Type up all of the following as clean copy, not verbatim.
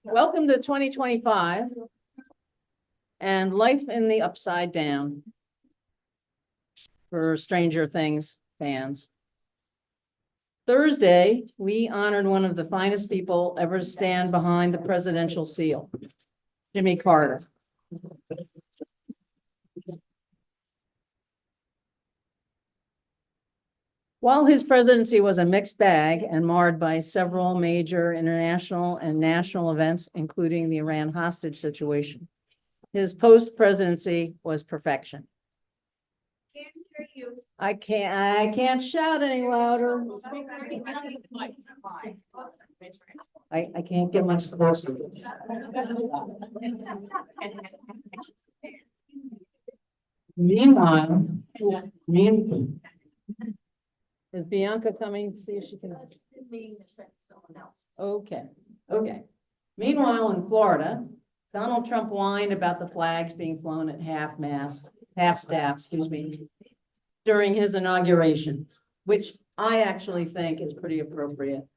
Welcome to 2025 and life in the upside down for Stranger Things fans. Thursday, we honored one of the finest people ever to stand behind the presidential seal, Jimmy Carter. While his presidency was a mixed bag and marred by several major international and national events, including the Iran hostage situation, his post-presidency was perfection. I can't shout any louder. I can't get much closer. Meanwhile, is Bianca coming to see if she can? Okay. Meanwhile, in Florida, Donald Trump whined about the flags being flown at half-staff, during his inauguration, which I actually think is pretty appropriate.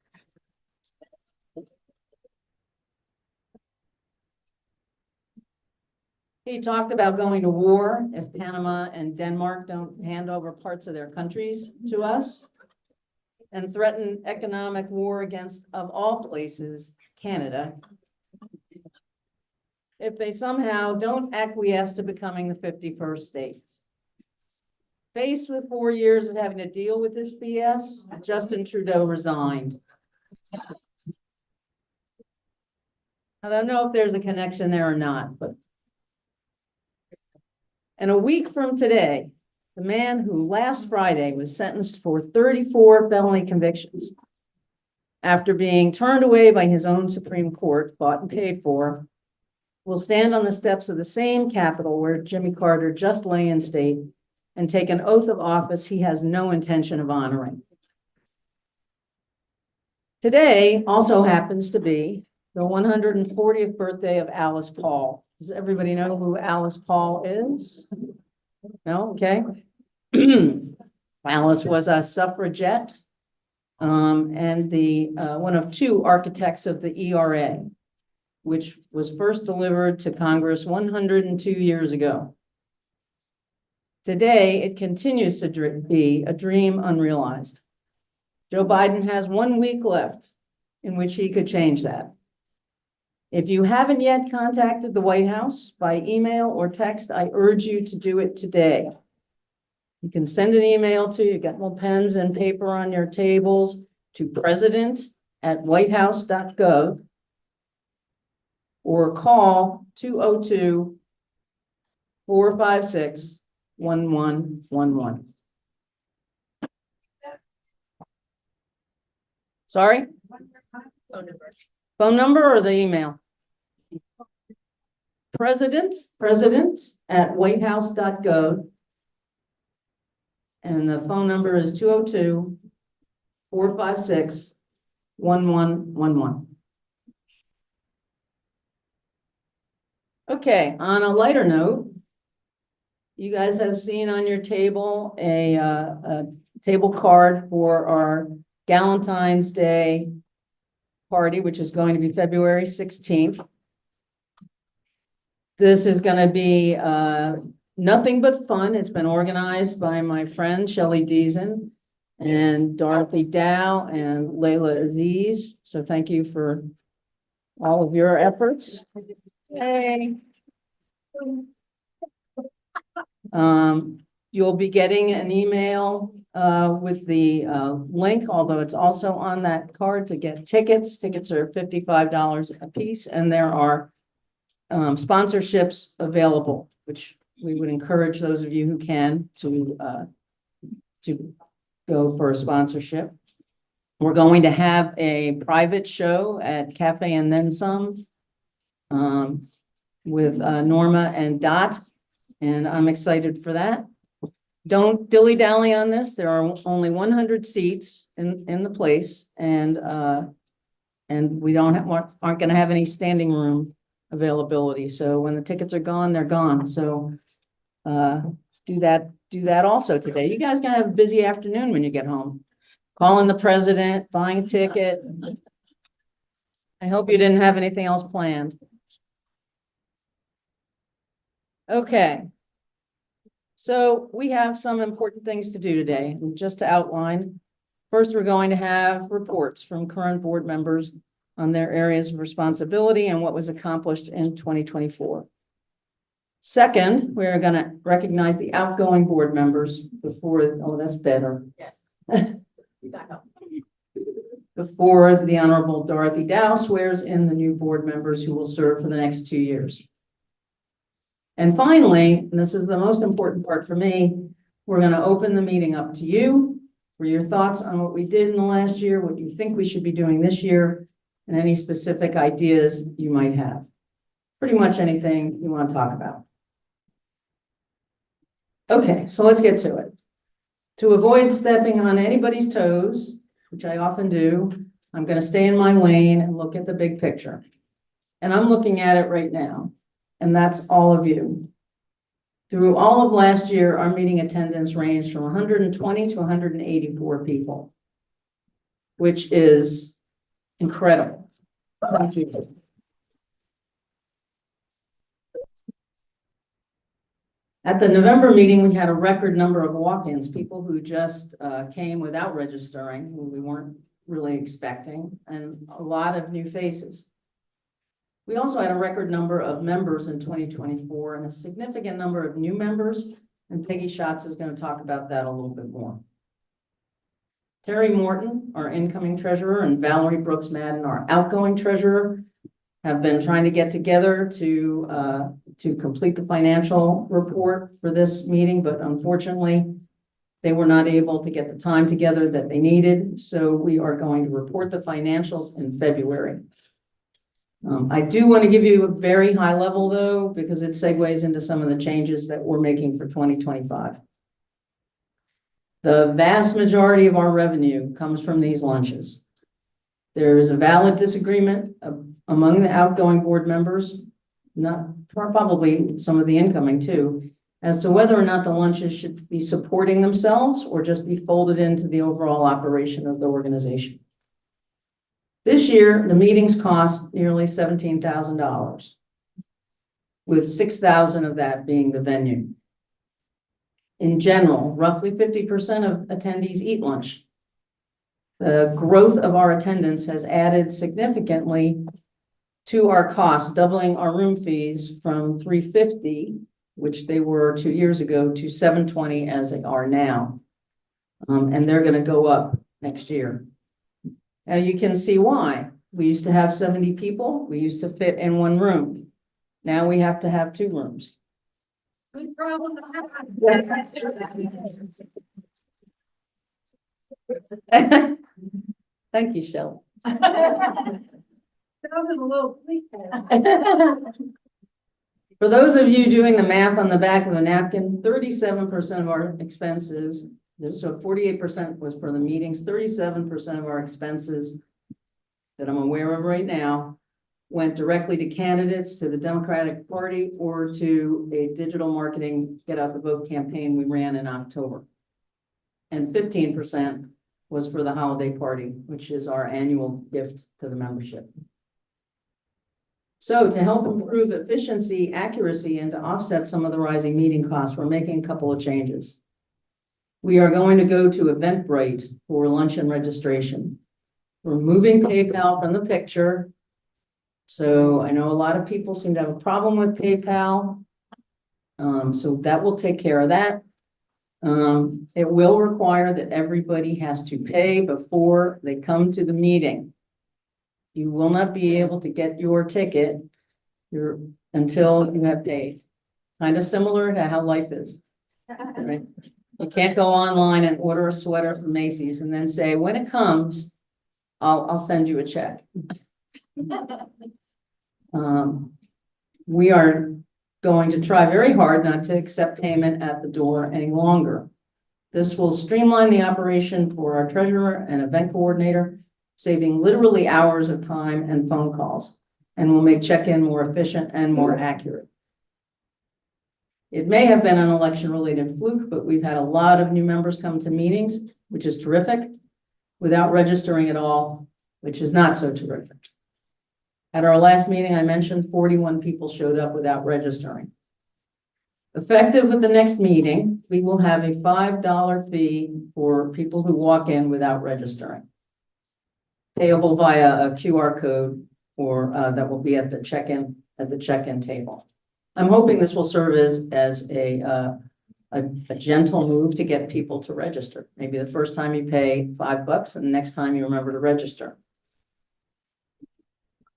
He talked about going to war if Panama and Denmark don't hand over parts of their countries to us, and threatened economic war against, of all places, Canada, if they somehow don't acquiesce to becoming the 51st state. Faced with 4 years of having to deal with this BS, Justin Trudeau resigned. I don't know if there's a connection there or not, but. And a week from today, the man who last Friday was sentenced for 34 felony convictions after being turned away by his own Supreme Court, bought and paid for, will stand on the steps of the same Capitol where Jimmy Carter just lay in state and take an oath of office he has no intention of honoring. Today also happens to be the 140th birthday of Alice Paul. Does everybody know who Alice Paul is? No? Okay. Alice was a suffragette and the one of two architects of the ERA, which was first delivered to Congress 102 years ago. Today, it continues to be a dream unrealized. Joe Biden has 1 week left in which he could change that. If you haven't yet contacted the White House by email or text, I urge you to do it today. You can send an email to, you got little pens and paper on your tables, to president@whitehouse.gov or call 202-456-1111. Sorry? Phone number or the email? President@whitehouse.gov. And the phone number is 202-456-1111. Okay, on a lighter note, you guys have seen on your table a table card for our Galentine's Day party, which is going to be February 16th. This is going to be nothing but fun. It's been organized by my friend Shelley Deason and Dorothy Dow and Layla Aziz. So thank you for all of your efforts. Hey. You'll be getting an email with the link, although it's also on that card, to get tickets. Tickets are $55 a piece, and there are sponsorships available, which we would encourage those of you who can to go for a sponsorship. We're going to have a private show at Cafe and Then Some with Norma and Dot, and I'm excited for that. Don't dilly-dally on this. There are only 100 seats in the place, and we aren't going to have any standing room availability. So when the tickets are gone, they're gone. So do that also today. You guys gonna have a busy afternoon when you get home. Calling the president, buying a ticket. I hope you didn't have anything else planned. Okay. So we have some important things to do today, and just to outline. First, we're going to have reports from current board members on their areas of responsibility and what was accomplished in 2024. Second, we're going to recognize the outgoing board members before, oh, that's better. Yes. You got help. Before the Honorable Dorothy Dow swears in the new board members who will serve for the next 2 years. And finally, and this is the most important part for me, we're going to open the meeting up to you for your thoughts on what we did in the last year, what you think we should be doing this year, and any specific ideas you might have. Pretty much anything you want to talk about. Okay, so let's get to it. To avoid stepping on anybody's toes, which I often do, I'm going to stay in my lane and look at the big picture. And I'm looking at it right now. And that's all of you. Through all of last year, our meeting attendance ranged from 120 to 184 people, which is incredible. Thank you. At the November meeting, we had a record number of walk-ins, people who just came without registering, who we weren't really expecting, and a lot of new faces. We also had a record number of members in 2024 and a significant number of new members, and Peggy Schatz is going to talk about that a little bit more. Terry Morton, our incoming treasurer, and Valerie Brooks Madden, our outgoing treasurer, have been trying to get together to complete the financial report for this meeting, but unfortunately, they were not able to get the time together that they needed. So we are going to report the financials in February. I do want to give you a very high level though, because it segues into some of the changes that we're making for 2025. The vast majority of our revenue comes from these lunches. There is a valid disagreement among the outgoing board members, not probably some of the incoming too, as to whether or not the lunches should be supporting themselves or just be folded into the overall operation of the organization. This year, the meetings cost nearly $17,000, with $6,000 of that being the venue. In general, roughly 50% of attendees eat lunch. The growth of our attendance has added significantly to our costs, doubling our room fees from $350, which they were 2 years ago, to $720 as they are now. And they're going to go up next year. Now you can see why. We used to have 70 people. We used to fit in one room. Now we have to have 2 rooms. Good problem. Thank you, Shelley. For those of you doing the math on the back of a napkin, 37% of our expenses, so 48% was for the meetings, 37% of our expenses that I'm aware of right now went directly to candidates, to the Democratic Party, or to a digital marketing get out the vote campaign we ran in October. And 15% was for the holiday party, which is our annual gift to the membership. So to help improve efficiency, accuracy, and to offset some of the rising meeting costs, we're making a couple of changes. We are going to go to Eventbrite for lunch and registration. We're moving PayPal from the picture. So I know a lot of people seem to have a problem with PayPal. So that will take care of that. It will require that everybody has to pay before they come to the meeting. You will not be able to get your ticket until you have paid. Kind of similar to how life is. Right? You can't go online and order a sweater from Macy's and then say, when it comes, I'll send you a check. We are going to try very hard not to accept payment at the door any longer. This will streamline the operation for our treasurer and event coordinator, saving literally hours of time and phone calls, and will make check-in more efficient and more accurate. It may have been an election-related fluke, but we've had a lot of new members come to meetings, which is terrific, without registering at all, which is not so terrific. At our last meeting, I mentioned 41 people showed up without registering. Effective with the next meeting, we will have a $5 fee for people who walk in without registering, payable via a QR code or that will be at the check-in table. I'm hoping this will serve as a gentle move to get people to register. Maybe the first time you pay $5 and the next time you remember to register.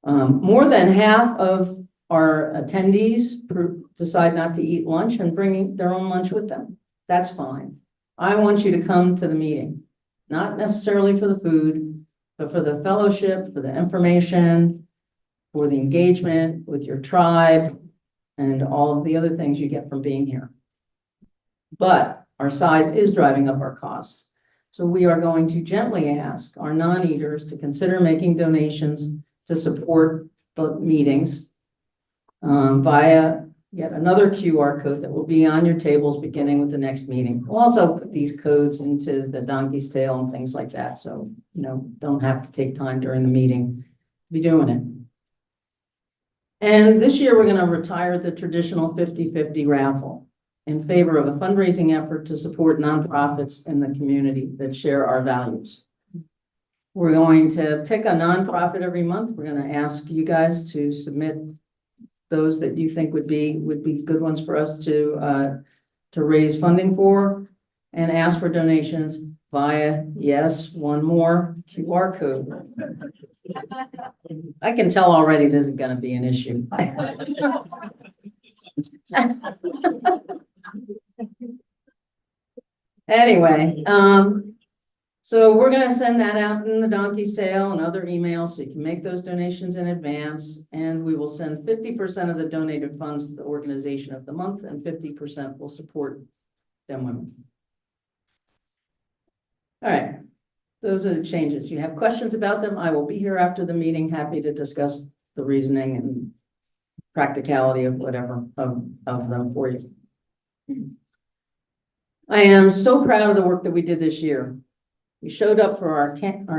More than half of our attendees decide not to eat lunch and bring their own lunch with them. That's fine. I want you to come to the meeting, not necessarily for the food, but for the fellowship, for the information, for the engagement with your tribe, and all of the other things you get from being here. But our size is driving up our costs. So we are going to gently ask our non-eaters to consider making donations to support the meetings via yet another QR code that will be on your tables beginning with the next meeting. We'll also put these codes into the donkey's tail and things like that. So, don't have to take time during the meeting to be doing it. And this year, we're going to retire the traditional 50-50 raffle in favor of a fundraising effort to support nonprofits in the community that share our values. We're going to pick a nonprofit every month. We're going to ask you guys to submit those that you think would be good ones for us to raise funding for, and ask for donations via, yes, one more QR code. I can tell already this is going to be an issue. Anyway, so we're going to send that out in the donkey's tail and other emails so you can make those donations in advance. And we will send 50% of the donated funds to the organization of the month, and 50% will support them women. All right, those are the changes. You have questions about them, I will be here after the meeting, happy to discuss the reasoning and practicality of whatever of them for you. I am so proud of the work that we did this year. We showed up for our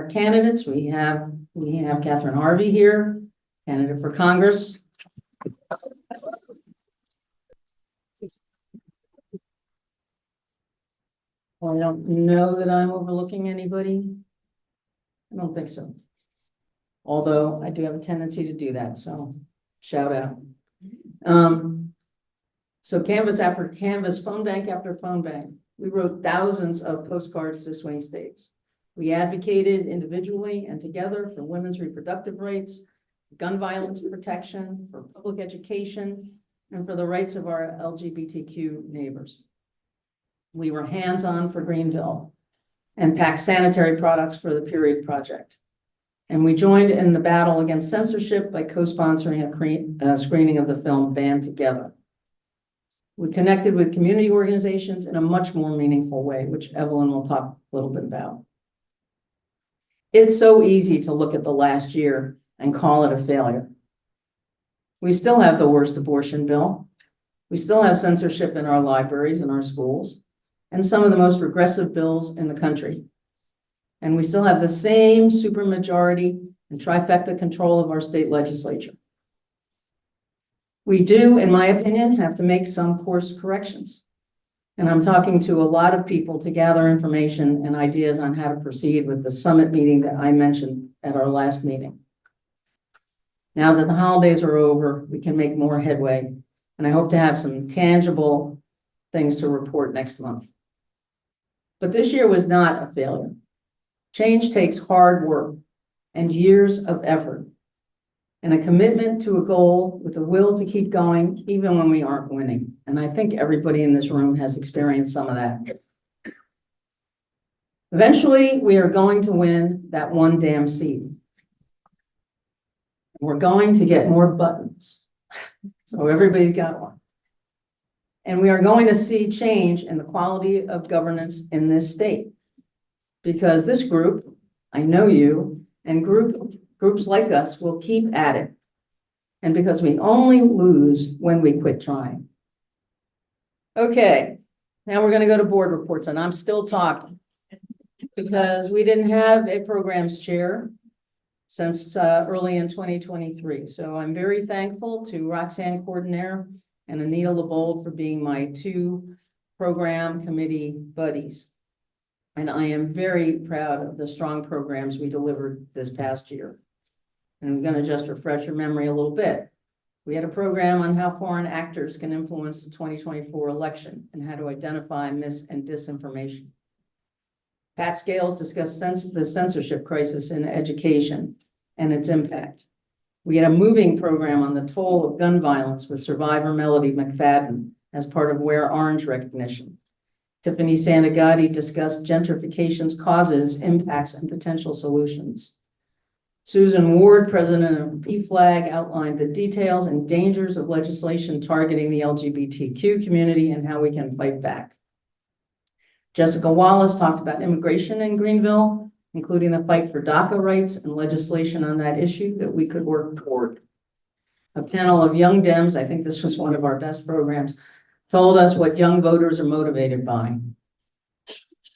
candidates. We have Catherine Harvey here, candidate for Congress. Well, I don't know that I'm overlooking anybody. I don't think so. Although I do have a tendency to do that, so shout out. So canvas after canvas, phone bank after phone bank. We wrote thousands of postcards to swing states. We advocated individually and together for women's reproductive rights, gun violence protection, for public education, and for the rights of our LGBTQ neighbors. We were hands-on for Greenville and packed sanitary products for the Period Project. And we joined in the battle against censorship by co-sponsoring a screening of the film Band Together. We connected with community organizations in a much more meaningful way, which Evelyn will talk a little bit about. It's so easy to look at the last year and call it a failure. We still have the worst abortion bill. We still have censorship in our libraries and our schools, and some of the most regressive bills in the country. And we still have the same supermajority and trifecta control of our state legislature. We do, in my opinion, have to make some course corrections. And I'm talking to a lot of people to gather information and ideas on how to proceed with the summit meeting that I mentioned at our last meeting. Now that the holidays are over, we can make more headway, and I hope to have some tangible things to report next month. But this year was not a failure. Change takes hard work and years of effort, and a commitment to a goal with a will to keep going even when we aren't winning. And I think everybody in this room has experienced some of that. Eventually, we are going to win that one damn seat. We're going to get more buttons. So everybody's got one. And we are going to see change in the quality of governance in this state. Because this group, I know you, and groups like us will keep at it. And because we only lose when we quit trying. Okay, now we're going to go to board reports, and I'm still talking because we didn't have a programs chair. since early in 2023. So I'm very thankful to Roxanne Cordonero and Anita LeBold for being my two program committee buddies. And I am very proud of the strong programs we delivered this past year. And I'm going to just refresh your memory a little bit. We had a program on how foreign actors can influence the 2024 election and how to identify mis- and disinformation. Pat Scales discussed the censorship crisis in education and its impact. We had a moving program on the toll of gun violence with survivor Melody McFadden as part of Wear Orange recognition. Tiffany Santagati discussed gentrification's causes, impacts, and potential solutions. Susan Ward, president of PFLAG, outlined the details and dangers of legislation targeting the LGBTQ community and how we can fight back. Jessica Wallace talked about immigration in Greenville, including the fight for DACA rights and legislation on that issue that we could work toward. A panel of young Dems, I think this was one of our best programs, told us what young voters are motivated by.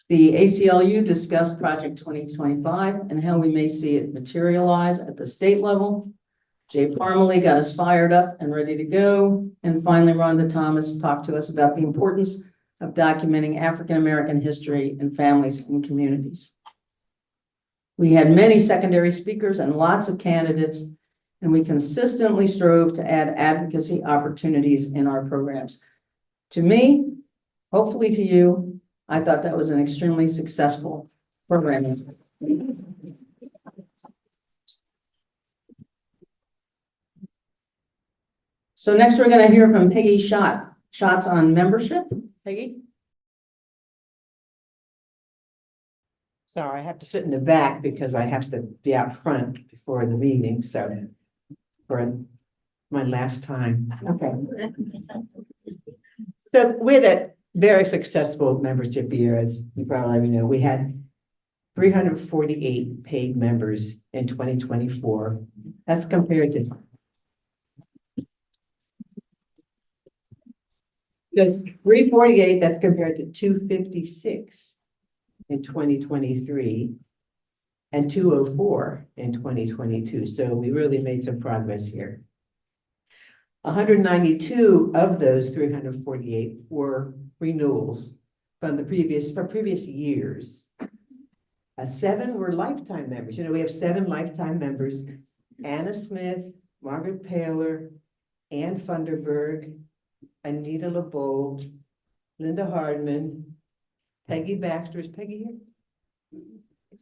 The ACLU discussed Project 2025 and how we may see it materialize at the state level. Jay Parmalee got us fired up and ready to go. And finally, Rhonda Thomas talked to us about the importance of documenting African-American history and families and communities. We had many secondary speakers and lots of candidates, and we consistently strove to add advocacy opportunities in our programs. To me, hopefully to you, I thought that was an extremely successful program. So next we're going to hear from Peggy Schott. Shots on membership. Peggy? Sorry, I have to sit in the back because I have to be out front before the meeting, so for my last time. Okay. So we had a very successful membership year, as you probably know. We had 348 paid members in 2024. That's compared to 348, that's compared to 256 in 2023 and 204 in 2022. So we really made some progress here. 192 of those 348 were renewals from previous years. 7 were lifetime members. You know, we have 7 lifetime members: Anna Smith, Margaret Paler, Ann Funderburg, Anita LeBold, Linda Hardman, Peggy Baxter. Is Peggy here?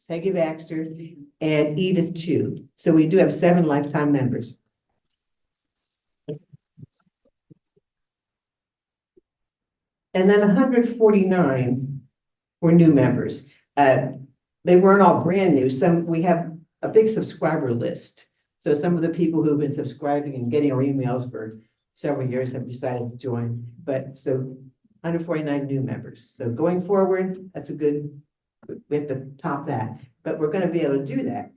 Peggy Baxter and Edith Chu. So we do have 7 lifetime members. And then 149 were new members. They weren't all brand new. We have a big subscriber list. So some of the people who've been subscribing and getting our emails for several years have decided to join. But so 149 new members. So going forward, that's a good, we have to top that. But we're going to be able to do that.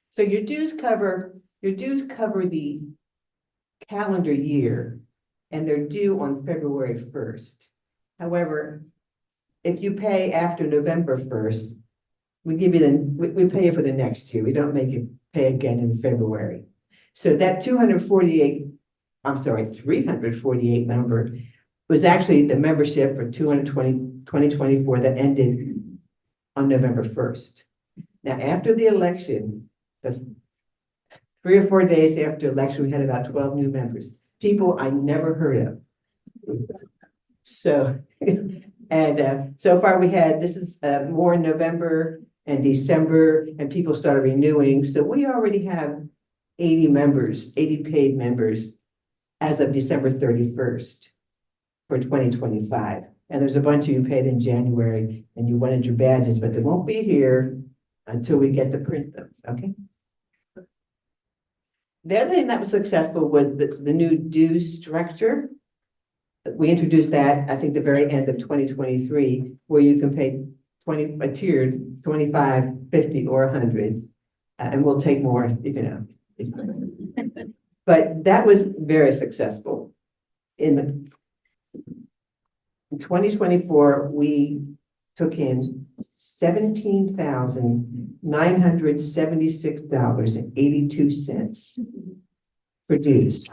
So your dues cover the calendar year, and they're due on February 1st. However, if you pay after November 1st, we give you we pay you for the next year. We don't make you pay again in February. So that 348 number was actually the membership for 2024 that ended on November 1st. Now, after the election, the 3 or 4 days after election, we had about 12 new members, people I never heard of. So, and so far we had, this is more in November and December, and people started renewing. So we already have 80 members, 80 paid members as of December 31st for 2025. And there's a bunch of you paid in January and you wanted your badges, but they won't be here until we get to print them, okay? The other thing that was successful was the new dues structure. We introduced that, I think, the very end of 2023, where you can pay a tiered 25, 50, or 100, and we'll take more, you know. But that was very successful. In 2024, we took in $17,976.82 for dues.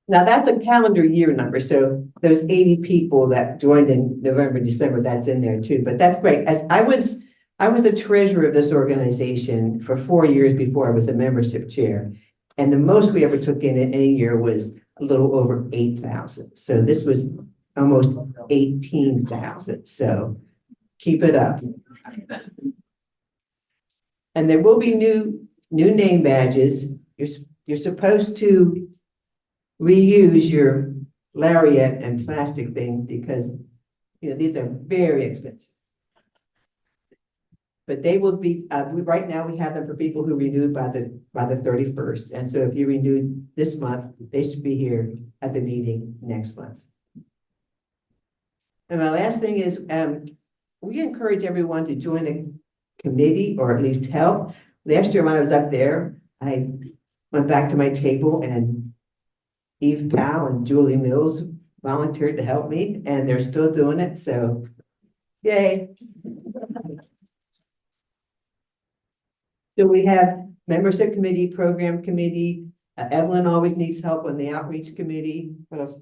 Now, that's a calendar year number, so those 80 people that joined in November, December, that's in there too, but that's great. As I was the treasurer of this organization for 4 years before I was the membership chair. And the most we ever took in a year was a little over 8,000. So this was almost 18,000. So keep it up. And there will be new name badges. You're supposed to reuse your lariat and plastic thing because these are very expensive. But they will be, right now we have them for people who renewed by the 31st. And so if you renewed this month, they should be here at the meeting next month. And my last thing is, we encourage everyone to join a committee or at least help. Last year when I was up there, I went back to my table and Eve Powell and Julie Mills volunteered to help me and they're still doing it. So yay. So we have membership committee, program committee. Evelyn always needs help on the outreach committee. What else?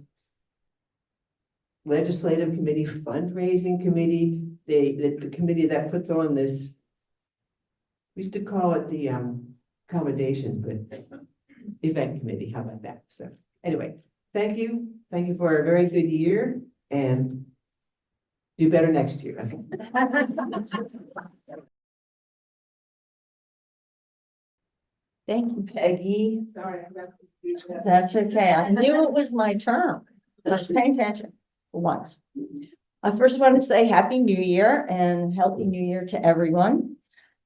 Legislative committee, fundraising committee, the committee that puts on this. We used to call it the accommodations, but event committee. How about that? So anyway, thank you. Thank you for a very good year and do better next year. Thank you, Peggy. Sorry, I'm not confused. That's okay. I knew it was my turn. I was paying attention for once. I first want to say Happy New Year and Healthy New Year to everyone.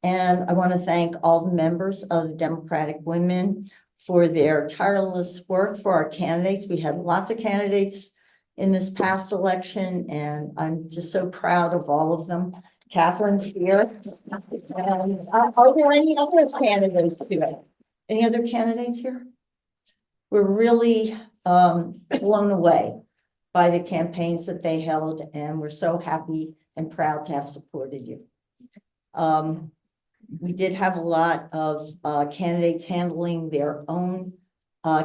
And I want to thank all the members of the Democratic Women for their tireless work for our candidates. We had lots of candidates in this past election, and I'm just so proud of all of them. Catherine's here. And, are there any other candidates today? Any other candidates here? We're really blown away by the campaigns that they held, and we're so happy and proud to have supported you. We did have a lot of candidates handling their own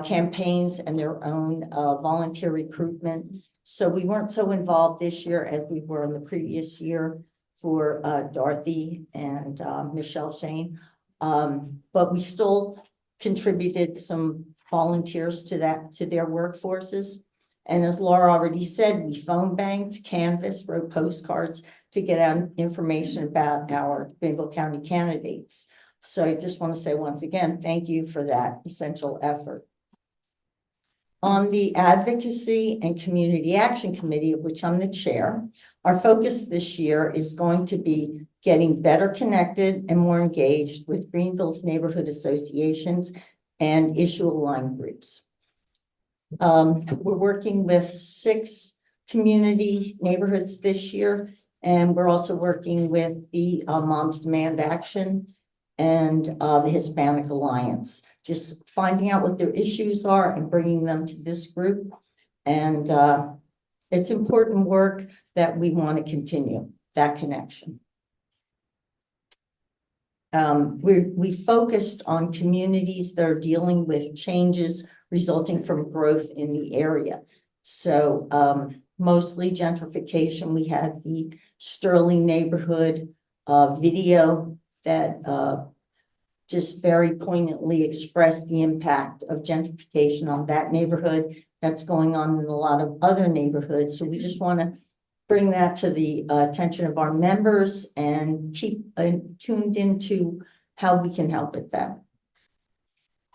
campaigns and their own volunteer recruitment. So we weren't so involved this year as we were in the previous year for Dorothy and Michelle Shane. But we still contributed some volunteers to their workforces. And as Laura already said, we phone banked, canvassed, wrote postcards to get out information about our Greenville County candidates. So I just want to say once again, thank you for that essential effort. On the Advocacy and Community Action Committee, of which I'm the chair, our focus this year is going to be getting better connected and more engaged with Greenville's neighborhood associations and issue-aligned groups. We're working with 6 community neighborhoods this year, and we're also working with the Moms Demand Action and the Hispanic Alliance, just finding out what their issues are and bringing them to this group. And it's important work that we want to continue, that connection. We focused on communities that are dealing with changes resulting from growth in the area. So mostly gentrification. We had the Sterling neighborhood video that just very poignantly expressed the impact of gentrification on that neighborhood. That's going on in a lot of other neighborhoods. So we just want to bring that to the attention of our members and keep tuned into how we can help with that.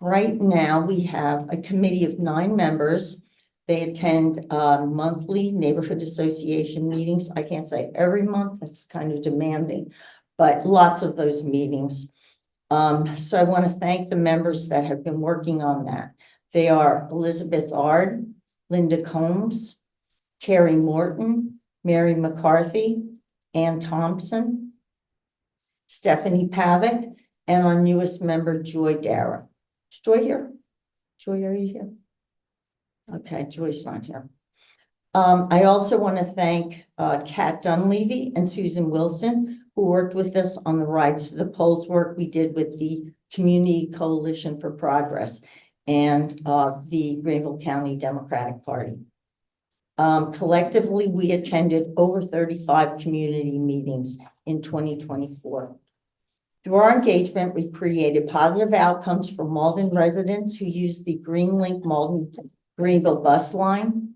Right now, we have a committee of 9 members. They attend monthly neighborhood association meetings. I can't say every month, that's kind of demanding, but lots of those meetings. So I want to thank the members that have been working on that. They are Elizabeth Ard, Linda Combs, Terry Morton, Mary McCarthy, Ann Thompson, Stephanie Pavick, and our newest member, Joy Dara. Is Joy here? Joy, are you here? Okay, Joy's not here. I also want to thank Kat Dunleavy and Susan Wilson, who worked with us on the Rides to the Polls work we did with the Community Coalition for Progress and the Greenville County Democratic Party. Collectively, we attended over 35 community meetings in 2024. Through our engagement, we created positive outcomes for Malden residents who use the GreenLink Malden Greenville bus line.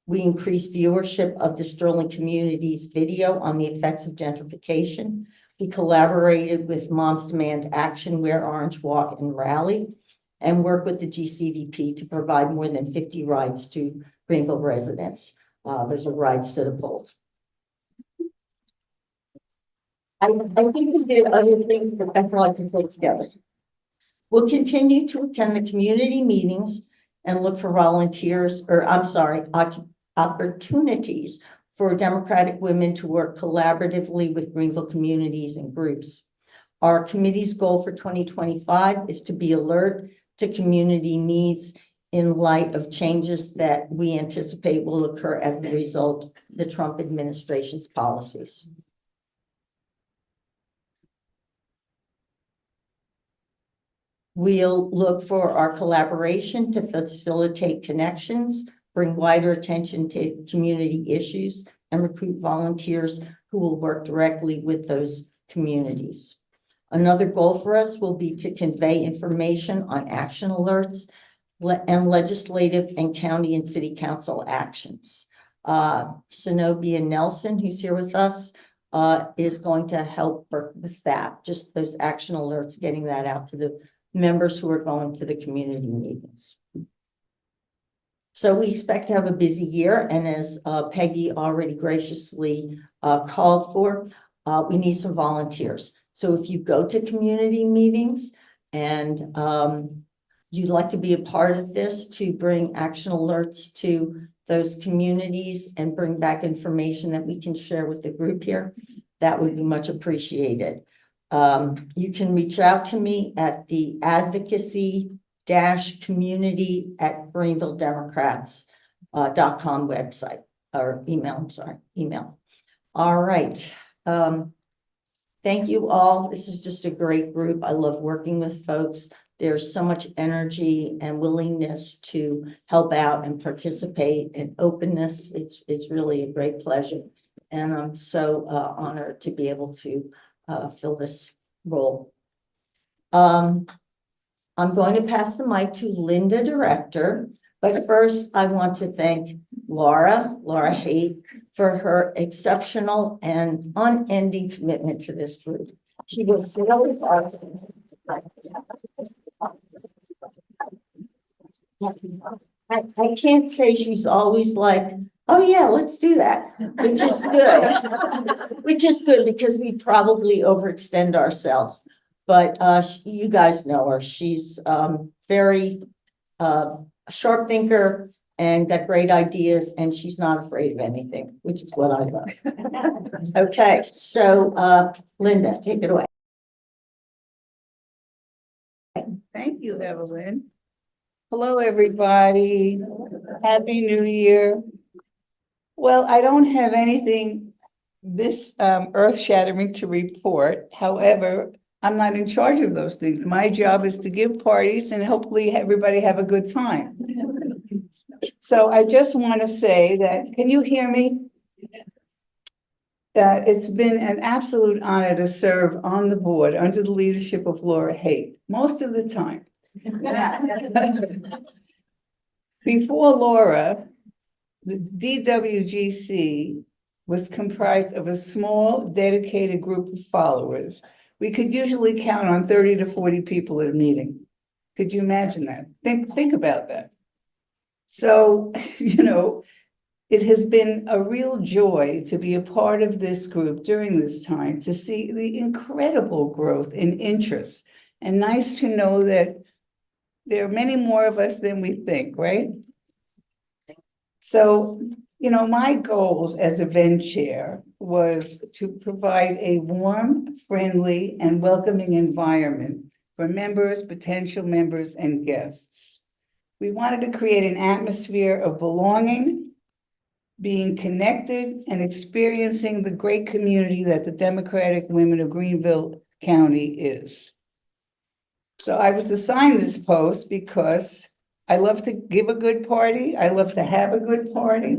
We increased viewership of the Sterling Community's video on the effects of gentrification. We collaborated with Moms Demand Action, Wear Orange Walk and Rally, and worked with the GCVP to provide more than 50 rides to Greenville residents. Those are rides to the polls. I think we did other things that I thought I could put together. We'll continue to attend the community meetings and look for volunteers, or I'm sorry, opportunities for Democratic women to work collaboratively with Greenville communities and groups. Our committee's goal for 2025 is to be alert to community needs in light of changes that we anticipate will occur as a result of the Trump administration's policies. We'll look for our collaboration to facilitate connections, bring wider attention to community issues, and recruit volunteers who will work directly with those communities. Another goal for us will be to convey information on action alerts and legislative and county and city council actions. Zenobia Nelson, who's here with us, is going to help work with that, just those action alerts, getting that out to the members who are going to the community meetings. So we expect to have a busy year, and as Peggy already graciously called for, we need some volunteers. So if you go to community meetings and you'd like to be a part of this to bring action alerts to those communities and bring back information that we can share with the group here, that would be much appreciated. You can reach out to me at the advocacy-community@GreenvilleDemocrats.com website or email. I'm sorry, email. All right. Thank you all. This is just a great group. I love working with folks. There's so much energy and willingness to help out and participate and openness. It's really a great pleasure. And I'm so honored to be able to fill this role. I'm going to pass the mic to Linda, Director, but first I want to thank Laura Haight, for her exceptional and unending commitment to this group. She works really hard. I can't say she's always like, oh yeah, let's do that, which is good. Which is good because we probably overextend ourselves. But you guys know her. She's very sharp thinker and got great ideas, and she's not afraid of anything, which is what I love. Okay, so Linda, take it away. Thank you, Evelyn. Hello, everybody. Happy New Year. Well, I don't have anything this earth-shattering to report. However, I'm not in charge of those things. My job is to give parties and hopefully everybody have a good time. So I just want to say that, can you hear me? That it's been an absolute honor to serve on the board under the leadership of Laura Haight, most of the time. Before Laura, the DWGC was comprised of a small, dedicated group of followers. We could usually count on 30 to 40 people at a meeting. Could you imagine that? Think about that. So, you know, it has been a real joy to be a part of this group during this time, to see the incredible growth in interest, and nice to know that there are many more of us than we think, right? So, you know, my goals as event chair was to provide a warm, friendly, and welcoming environment for members, potential members, and guests. We wanted to create an atmosphere of belonging, being connected and experiencing the great community that the Democratic Women of Greenville County is. So I was assigned this post because I love to give a good party. I love to have a good party.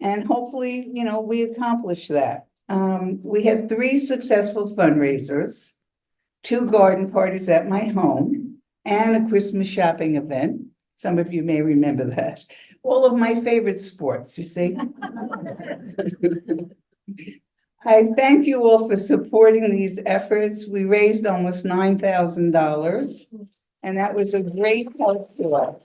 And hopefully, you know, we accomplish that. We had 3 successful fundraisers, 2 garden parties at my home, and a Christmas shopping event. Some of you may remember that. All of my favorite sports, you see. I thank you all for supporting these efforts. We raised almost $9,000, and that was a great help to us.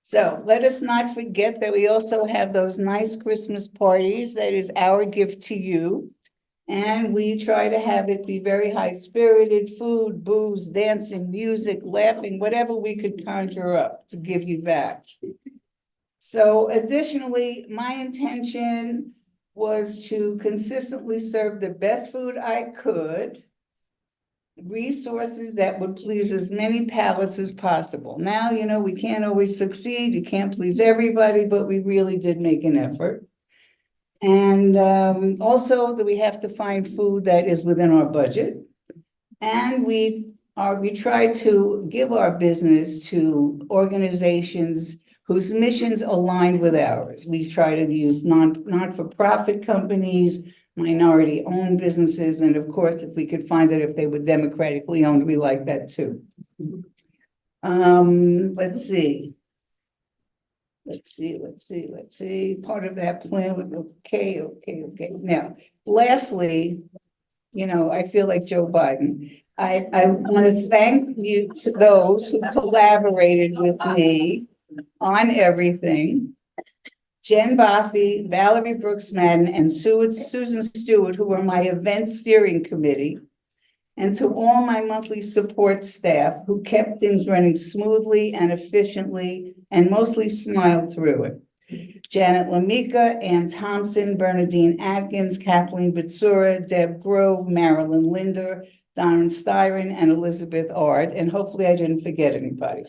So let us not forget that we also have those nice Christmas parties. That is our gift to you. And we try to have it be very high-spirited, food, booze, dancing, music, laughing, whatever we could conjure up to give you back. So additionally, my intention was to consistently serve the best food I could, resources that would please as many palates as possible. Now, you know, we can't always succeed. You can't please everybody, but we really did make an effort. And also that we have to find food that is within our budget. And we try to give our business to organizations whose missions align with ours. We try to use not-for-profit companies, minority-owned businesses, and of course, if we could find that if they were democratically owned, we like that too. Let's see. Part of that plan was okay. Now, lastly, you know, I feel like Joe Biden. I want to thank you to those who collaborated with me on everything. Jen Boffey, Valerie Brooks Madden, and Susan Stewart, who were my event steering committee. And to all my monthly support staff who kept things running smoothly and efficiently and mostly smiled through it. Janet Lamika, Ann Thompson, Bernadine Atkins, Kathleen Bitsura, Deb Grove, Marilyn Linder, Don Styron, and Elizabeth Ard. And hopefully I didn't forget anybody.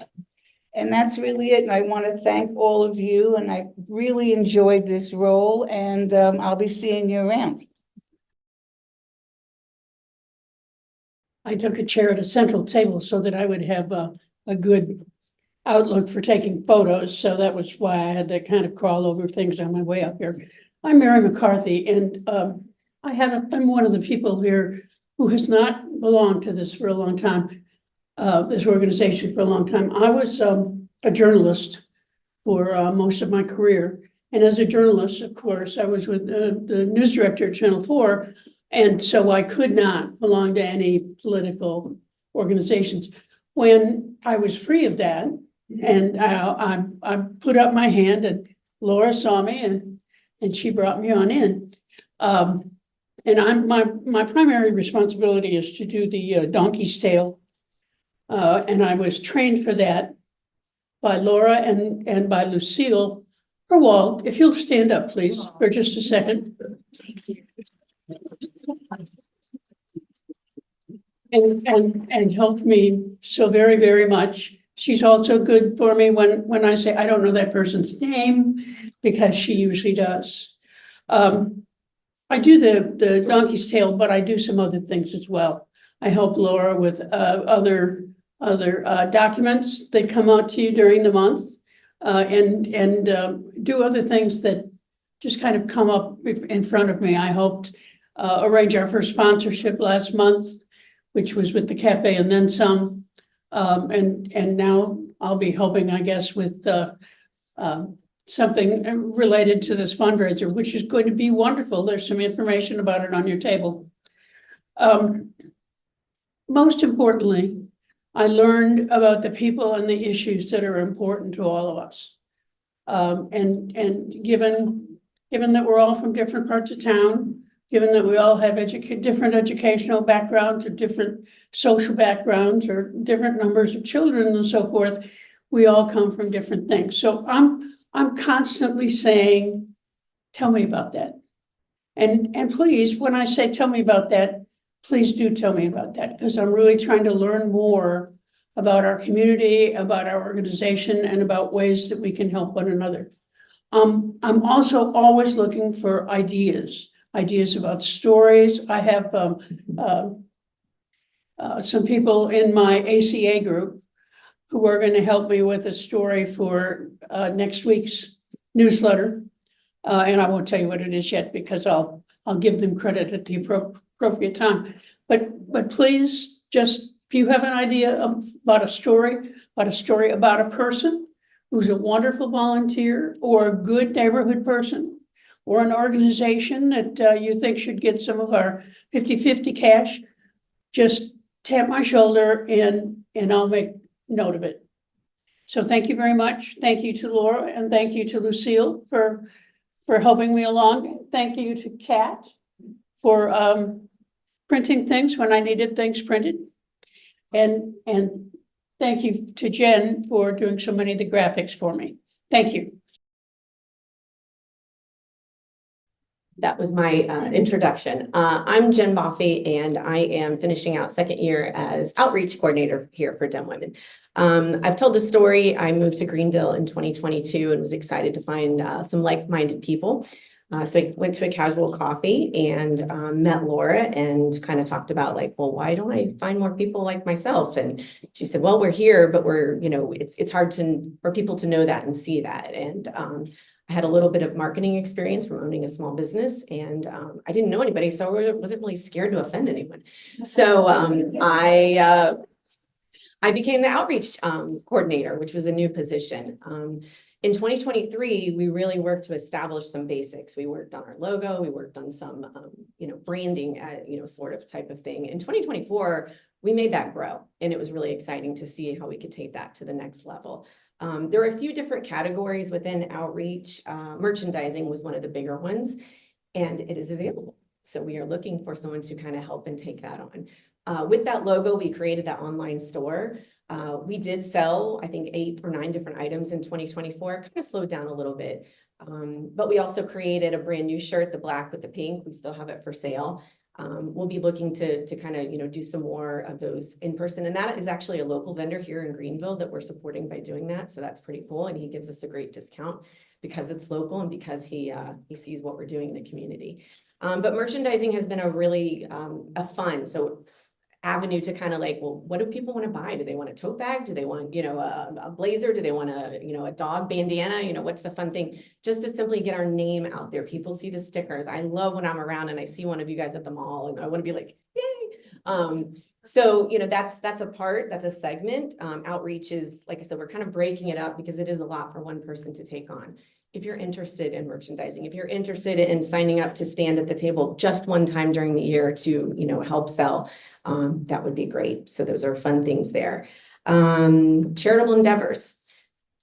And that's really it. And I want to thank all of you. And I really enjoyed this role. And I'll be seeing you around. I took a chair at a central table so that I would have a good outlook for taking photos. So that was why I had to kind of crawl over things on my way up here. I'm Mary McCarthy, and I'm one of the people here who has not belonged to this for a long time, this organization for a long time. I was a journalist for most of my career. And as a journalist, of course, I was with the news director at Channel 4. And so I could not belong to any political organizations. When I was free of that, and I put up my hand, and Laura saw me, and she brought me on in. And my primary responsibility is to do the donkey's tail, and I was trained for that by Laura and by Lucille Perwald. If you'll stand up, please, for just a second. And helped me so very, very much. She's also good for me when I say I don't know that person's name, because she usually does. I do the donkey's tail, but I do some other things as well. I help Laura with other documents that come out to you during the month, and do other things that just kind of come up in front of me. I helped arrange our first sponsorship last month, which was with the cafe and then some. And now I'll be helping, I guess, with something related to this fundraiser, which is going to be wonderful. There's some information about it on your table. Most importantly, I learned about the people and the issues that are important to all of us. And given that we're all from different parts of town, given that we all have different educational backgrounds or different social backgrounds or different numbers of children and so forth, we all come from different things. So I'm constantly saying, tell me about that. And please, when I say tell me about that, please do tell me about that, because I'm really trying to learn more about our community, about our organization, and about ways that we can help one another. I'm also always looking for ideas about stories. I have some people in my ACA group who are going to help me with a story for next week's newsletter. And I won't tell you what it is yet because I'll give them credit at the appropriate time. But please, just if you have an idea about a story about a person who's a wonderful volunteer or a good neighborhood person or an organization that you think should get some of our 50-50 cash, just tap my shoulder and I'll make note of it. So thank you very much. Thank you to Laura and thank you to Lucille for helping me along. Thank you to Kat for printing things when I needed things printed. And thank you to Jen for doing so many of the graphics for me. Thank you. That was my introduction. I'm Jen Boffey, and I am finishing out second year as outreach coordinator here for DEM Women. I've told the story. I moved to Greenville in 2022 and was excited to find some like-minded people. So I went to a casual coffee and met Laura and kind of talked about like, well, why don't I find more people like myself? And she said, well, we're here, but we're, it's hard for people to know that and see that. And I had a little bit of marketing experience from owning a small business and I didn't know anybody, so I wasn't really scared to offend anyone. So I became the outreach coordinator, which was a new position. In 2023, we really worked to establish some basics. We worked on our logo, we worked on some, branding, sort of type of thing. In 2024, we made that grow, and it was really exciting to see how we could take that to the next level. There are a few different categories within outreach. Merchandising was one of the bigger ones, and it is available. So we are looking for someone to kind of help and take that on. With that logo, we created that online store. We did sell, I think, 8 or 9 different items in 2024, kind of slowed down a little bit. But we also created a brand new shirt, the black with the pink. We still have it for sale. We'll be looking to kind of, do some more of those in person. And that is actually a local vendor here in Greenville that we're supporting by doing that. So that's pretty cool. And he gives us a great discount because it's local and because he sees what we're doing in the community. But merchandising has been a really a fun avenue to kind of like, well, what do people want to buy? Do they want a tote bag? Do they want, a blazer? Do they want a dog bandana? What's the fun thing? Just to simply get our name out there. People see the stickers. I love when I'm around and I see one of you guys at the mall and I want to be like, yay. So, that's a segment. Outreach is, like I said, we're kind of breaking it up because it is a lot for one person to take on. If you're interested in merchandising, if you're interested in signing up to stand at the table just one time during the year to, help sell, that would be great. So those are fun things there. Charitable endeavors.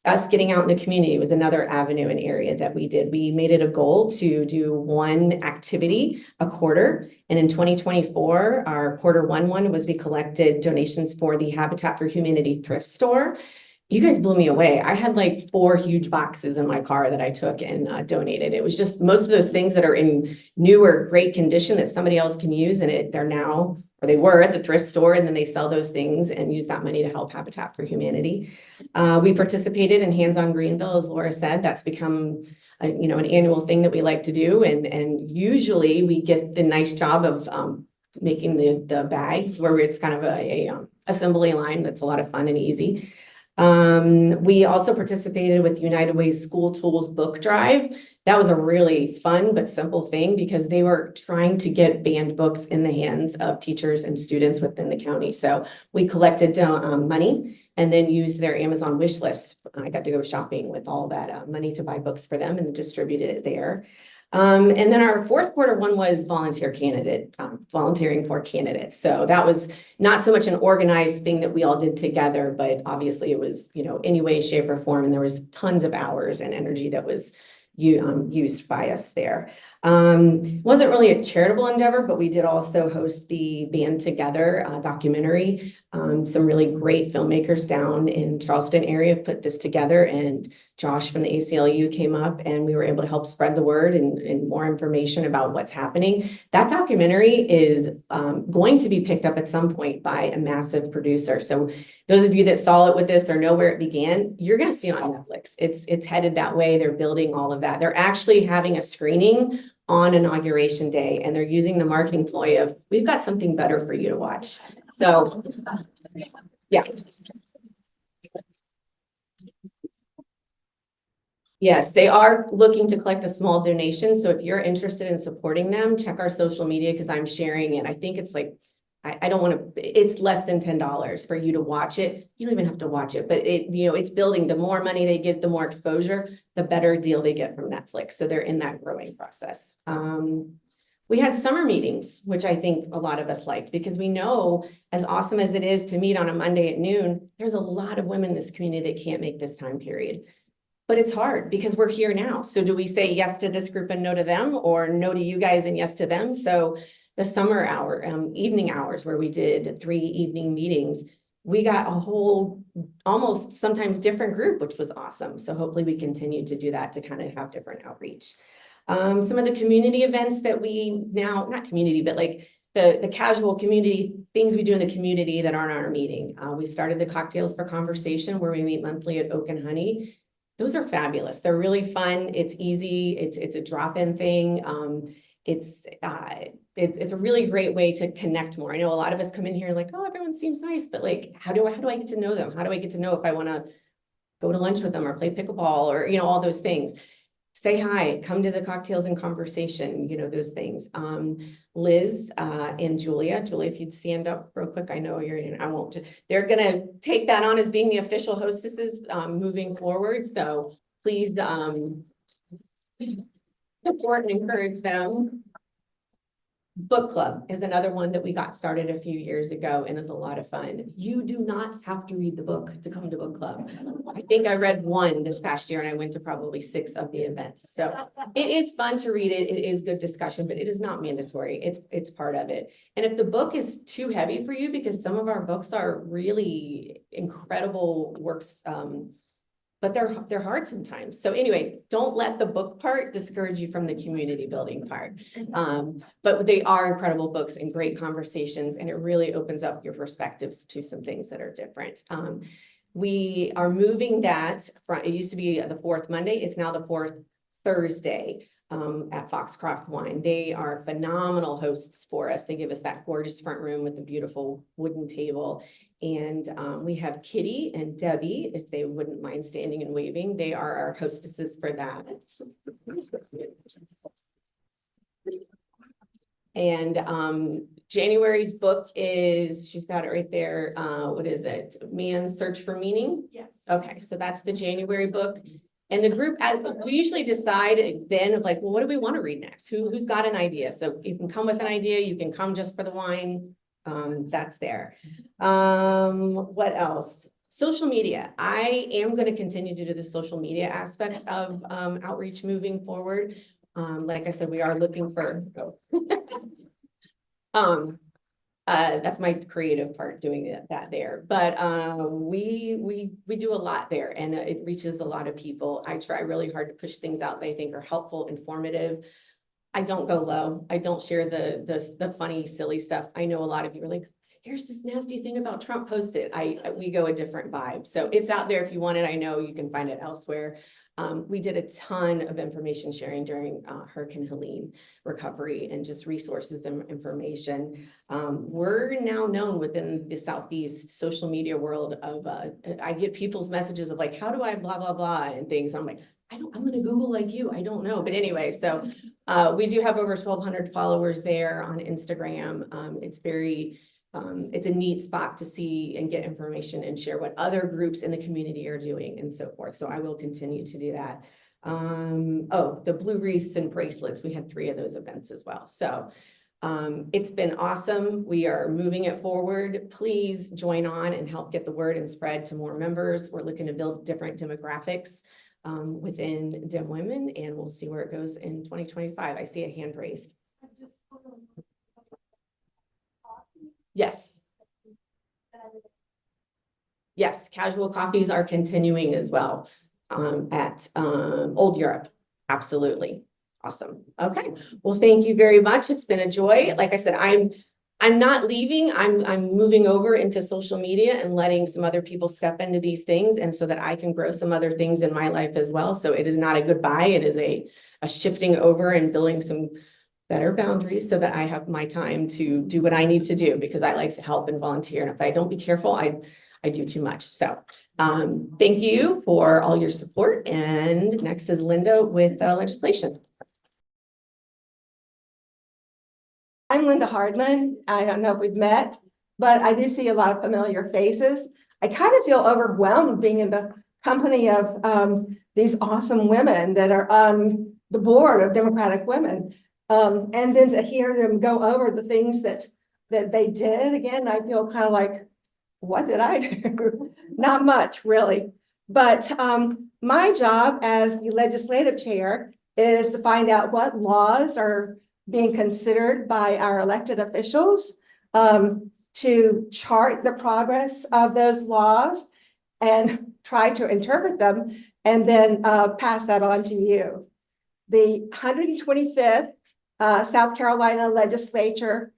Us getting out in the community was another avenue and area that we did. We made it a goal to do one activity a quarter. And in 2024, our quarter one was we collected donations for the Habitat for Humanity thrift store. You guys blew me away. I had like 4 huge boxes in my car that I took and donated. It was just most of those things that are in new or great condition that somebody else can use, and they were at the thrift store, and then they sell those things and use that money to help Habitat for Humanity. We participated in Hands on Greenville, as Laura said. That's become an annual thing that we like to do, and usually we get the nice job of making the bags where it's kind of a assembly line that's a lot of fun and easy. We also participated with United Way's School Tools Book Drive. That was a really fun but simple thing because they were trying to get banned books in the hands of teachers and students within the county. So we collected money and then used their Amazon wish list. I got to go shopping with all that money to buy books for them and distributed it there. And then our fourth quarter one was volunteering for candidates. So that was not so much an organized thing that we all did together, but obviously it was, any way, shape or form. And there was tons of hours and energy that was used by us there. Wasn't really a charitable endeavor, but we did also host the Band Together documentary. Some really great filmmakers down in Charleston area put this together, and Josh from the ACLU came up and we were able to help spread the word and more information about what's happening. That documentary is going to be picked up at some point by a massive producer. So those of you that saw it with this or know where it began, you're going to see it on Netflix. It's headed that way. They're building all of that. They're actually having a screening on Inauguration Day, and they're using the marketing ploy of, we've got something better for you to watch. So, yeah. Yes, they are looking to collect a small donation. So if you're interested in supporting them, check our social media because I'm sharing it. I think it's like, I don't want to, it's less than $10 for you to watch it. You don't even have to watch it, but it's building. The more money they get, the more exposure, the better deal they get from Netflix. So they're in that growing process. We had summer meetings, which I think a lot of us liked because we know, as awesome as it is to meet on a Monday at noon, there's a lot of women in this community that can't make this time period. But it's hard because we're here now. So do we say yes to this group and no to them, or no to you guys and yes to them? So the summer hour, evening hours where we did 3 evening meetings, we got a whole, almost sometimes different group, which was awesome. So hopefully we continue to do that to kind of have different outreach. Some of the community events that we now, not community, but like the casual community things we do in the community that aren't our meeting. We started the Cocktails for Conversation where we meet monthly at Oak and Honey. Those are fabulous. They're really fun. It's easy. It's a drop-in thing. It's a really great way to connect more. I know a lot of us come in here like, oh, everyone seems nice, but like, how do I get to know them? How do I get to know if I want to go to lunch with them or play pickleball or, all those things? Say hi, come to the Cocktails and Conversation, those things. Liz and Julia, if you'd stand up real quick, I know I won't, they're gonna take that on as being the official hostesses moving forward. So please support and encourage them. Book club is another one that we got started a few years ago and is a lot of fun. You do not have to read the book to come to book club. I think I read 1 this past year and I went to probably 6 of the events. So it is fun to read it. It is good discussion, but it is not mandatory. It's part of it. And if the book is too heavy for you, because some of our books are really incredible works, but they're hard sometimes. So anyway, don't let the book part discourage you from the community building part. But they are incredible books and great conversations, and it really opens up your perspectives to some things that are different. We are moving that from, it used to be the 4th Monday. It's now the 4th Thursday at Foxcroft Wine. They are phenomenal hosts for us. They give us that gorgeous front room with the beautiful wooden table. And we have Kitty and Debbie, if they wouldn't mind standing and waving. They are our hostesses for that. And January's book is, she's got it right there. What is it? Man's Search for Meaning? Yes. Okay, so that's the January book. And the group, we usually decide then of like, well, what do we want to read next? Who's got an idea? So you can come with an idea. You can come just for the wine. That's there. What else? Social media. I am going to continue to do the social media aspect of outreach moving forward. Like I said, we are looking for, that's my creative part doing that there, but we do a lot there and it reaches a lot of people. I try really hard to push things out that I think are helpful, informative. I don't go low. I don't share the funny, silly stuff. I know a lot of you are like, here's this nasty thing about Trump posted. We go a different vibe. So it's out there if you want it. I know you can find it elsewhere. We did a ton of information sharing during Hurricane Helene recovery and just resources and information. We're now known within the Southeast social media world of, I get people's messages of like, how do I blah, blah, blah and things. I'm like, I'm going to Google like you. I don't know. But anyway, so we do have over 1,200 followers there on Instagram. It's a neat spot to see and get information and share what other groups in the community are doing and so forth. So I will continue to do that. The blue wreaths and bracelets. We had 3 of those events as well. So it's been awesome. We are moving it forward. Please join on and help get the word and spread to more members. We're looking to build different demographics within DEM Women, and we'll see where it goes in 2025. I see a hand raised. Yes. Yes, casual coffees are continuing as well. at Old Europe. Absolutely. Awesome. Okay. Well, thank you very much. It's been a joy. Like I said, I'm not leaving. I'm moving over into social media and letting some other people step into these things, and so that I can grow some other things in my life as well. So it is not a goodbye. It is a shifting over and building some better boundaries so that I have my time to do what I need to do, because I like to help and volunteer. And if I don't be careful, I do too much. So thank you for all your support. And next is Linda with legislation. I'm Linda Hardman. I don't know if we've met, but I do see a lot of familiar faces. I kind of feel overwhelmed being in the company of these awesome women that are on the board of Democratic Women. And then to hear them go over the things that they did, again, I feel kind of like, what did I do? Not much, really. But my job as the legislative chair is to find out what laws are being considered by our elected officials, to chart the progress of those laws and try to interpret them, and then pass that on to you. The 125th South Carolina legislative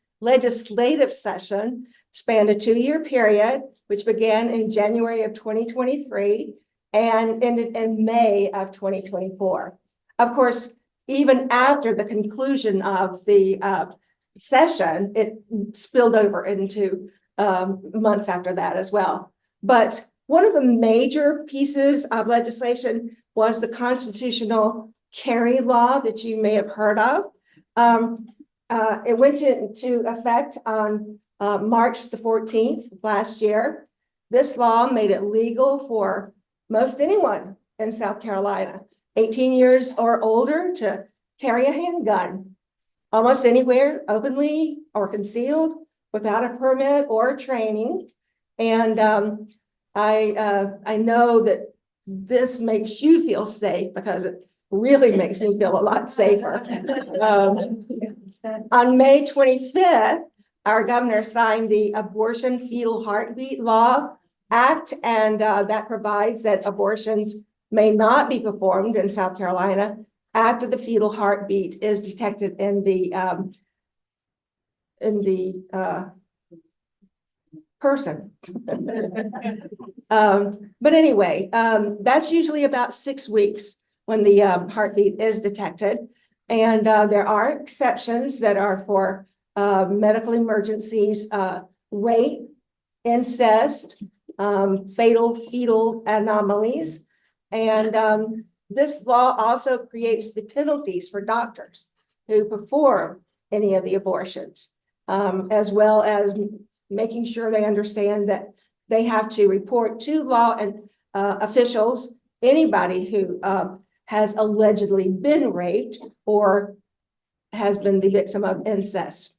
session spanned a 2-year period, which began in January of 2023 and ended in May of 2024. Of course, even after the conclusion of the session, it spilled over into months after that as well. But one of the major pieces of legislation was the constitutional carry law that you may have heard of. It went into effect on March the 14th last year. This law made it legal for most anyone in South Carolina, 18 years or older, to carry a handgun almost anywhere, openly or concealed, without a permit or training. And I know that this makes you feel safe, because it really makes me feel a lot safer. On May 25th, our governor signed the Abortion Fetal Heartbeat Law Act, and that provides that abortions may not be performed in South Carolina after the fetal heartbeat is detected in the person. But anyway, that's usually about 6 weeks when the heartbeat is detected. And there are exceptions that are for medical emergencies, rape, incest, fatal fetal anomalies. And this law also creates the penalties for doctors who perform any of the abortions, as well as making sure they understand that they have to report to law and officials anybody who has allegedly been raped or has been the victim of incest.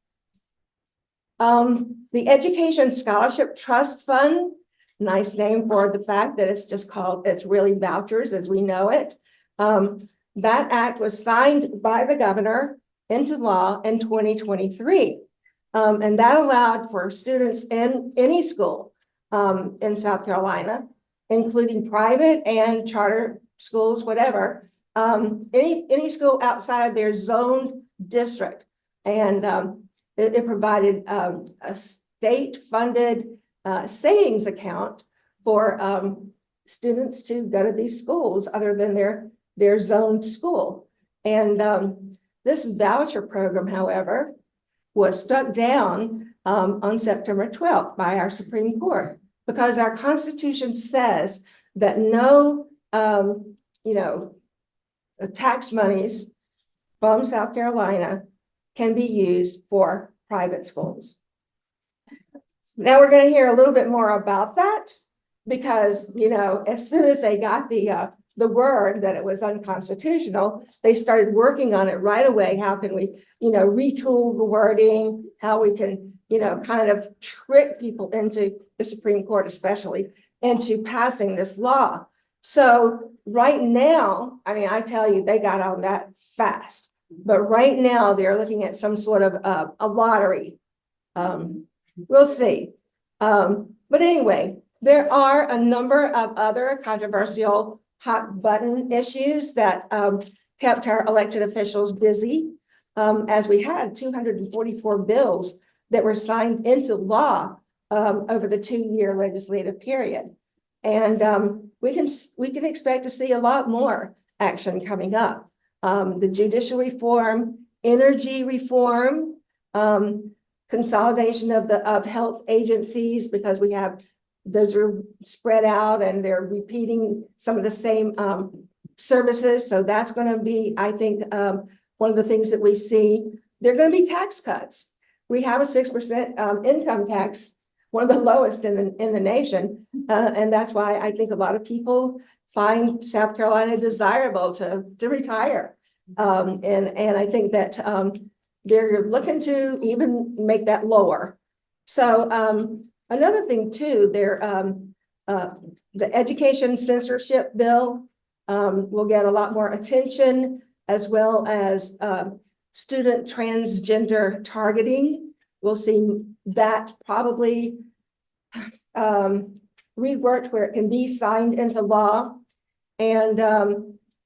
The Education Scholarship Trust Fund, nice name for the fact that it's really vouchers as we know it. That act was signed by the governor into law in 2023. And that allowed for students in any school in South Carolina, including private and charter schools, whatever, any school outside of their zoned district. And it provided a state-funded savings account for students to go to these schools other than their zoned school. And this voucher program, however, was struck down on September 12th by our Supreme Court, because our Constitution says that no, tax monies from South Carolina can be used for private schools. Now we're going to hear a little bit more about that, because, as soon as they got the word that it was unconstitutional, they started working on it right away. How can we, retool the wording, how we can, kind of trick people into the Supreme Court, especially into passing this law. So right now, I tell you, they got on that fast, but right now they're looking at some sort of a lottery. We'll see. But anyway, there are a number of other controversial hot button issues that kept our elected officials busy. As we had 244 bills that were signed into law over the 2-year legislative period. And we can expect to see a lot more action coming up. The judicial reform, energy reform, consolidation of health agencies, because we have, those are spread out and they're repeating some of the same services. So that's going to be, I think, one of the things that we see. There are going to be tax cuts. We have a 6% income tax, one of the lowest in the nation. And that's why I think a lot of people find South Carolina desirable to retire. And I think that they're looking to even make that lower. So another thing too, the education censorship bill will get a lot more attention, as well as student transgender targeting. We'll see that probably reworked where it can be signed into law. And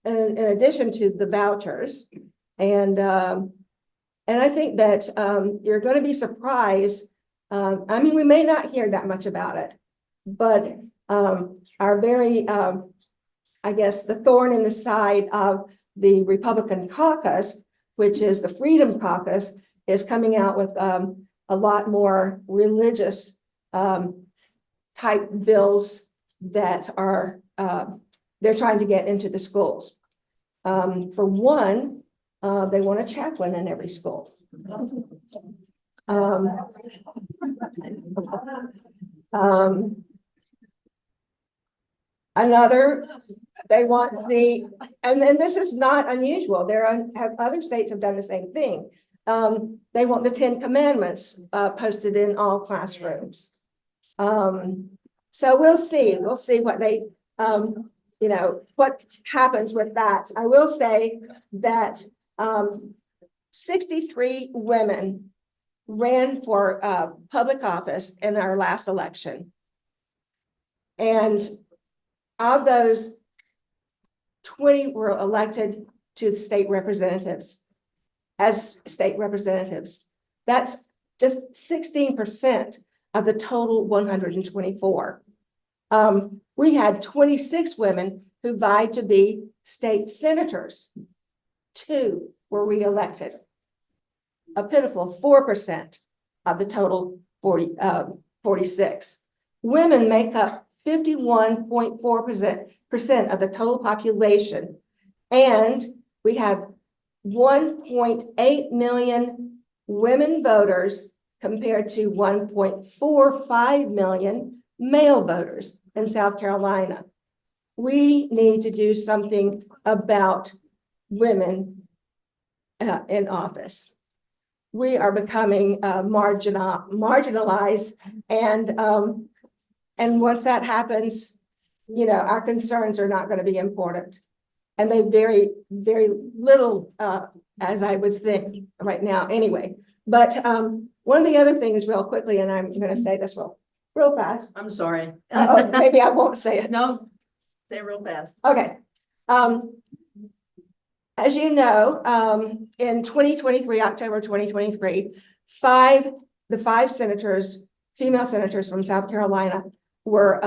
in addition to the vouchers. And I think that you're going to be surprised. I mean, we may not hear that much about it, but our very, I guess, the thorn in the side of the Republican caucus, which is the Freedom Caucus, is coming out with a lot more religious type bills that are they're trying to get into the schools. For one, they want a chaplain in every school. Another, they want and then this is not unusual. Other states have done the same thing. They want the 10 Commandments posted in all classrooms. So we'll see what they, what happens with that. I will say that 63 women ran for public office in our last election. And of those, 20 were elected to the state representatives as state representatives. That's just 16% of the total 124. We had 26 women who vied to be state senators. 2 were reelected. A pitiful 4% of the total 46. Women make up 51.4% of the total population. And we have 1.8 million women voters compared to 1.45 million male voters in South Carolina. We need to do something about women in office. We are becoming marginalized, and once that happens, our concerns are not going to be important, and they very, very little, as I would think right now, anyway. But one of the other things, real quickly, and I'm going to say this real fast. I'm sorry. Maybe I won't say it. No, say real fast. Okay. As you know, in 2023, October 2023, the 5 senators, female senators from South Carolina, were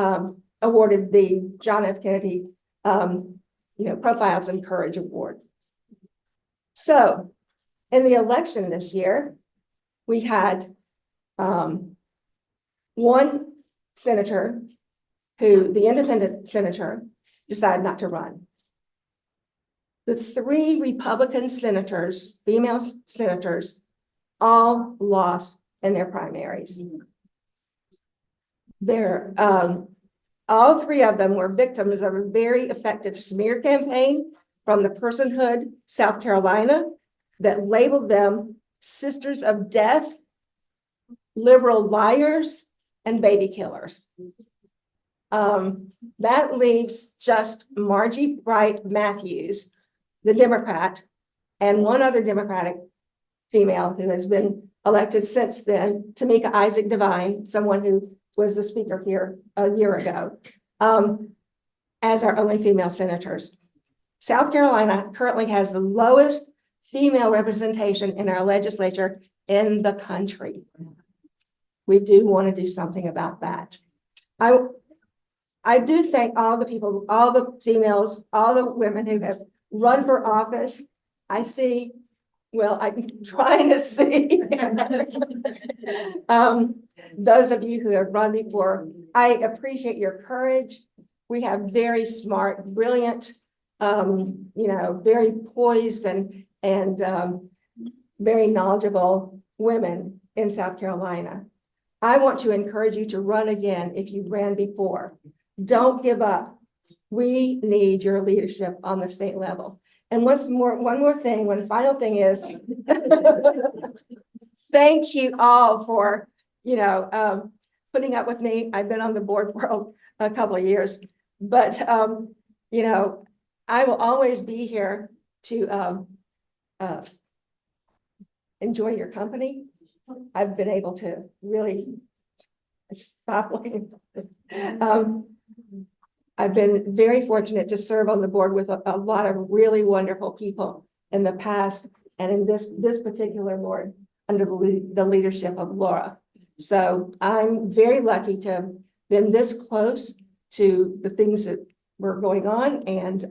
awarded the John F. Kennedy, Profiles in Courage Award. So, in the election this year, we had one senator the independent senator, decided not to run. The 3 Republican senators, female senators, all lost in their primaries. All 3 of them were victims of a very effective smear campaign from the Personhood South Carolina that labeled them sisters of death, liberal liars, and baby killers. That leaves just Margie Bright Matthews, the Democrat, and one other Democratic female who has been elected since then, Tamika Isaac Devine, someone who was the speaker here a year ago. as our only female senators. South Carolina currently has the lowest female representation in our legislature in the country. We do want to do something about that. I do thank all the people, all the females, all the women who have run for office. I see, well, I'm trying to see. Those of you who have run before, I appreciate your courage. We have very smart, brilliant, very poised and very knowledgeable women in South Carolina. I want to encourage you to run again if you ran before. Don't give up. We need your leadership on the state level. And one final thing is, thank you all for, putting up with me. I've been on the board for a couple of years, but, I will always be here to enjoy your company. I've been able to really stop looking. I've been very fortunate to serve on the board with a lot of really wonderful people in the past and in this particular board under the leadership of Laura. So I'm very lucky to have been this close to the things that were going on. And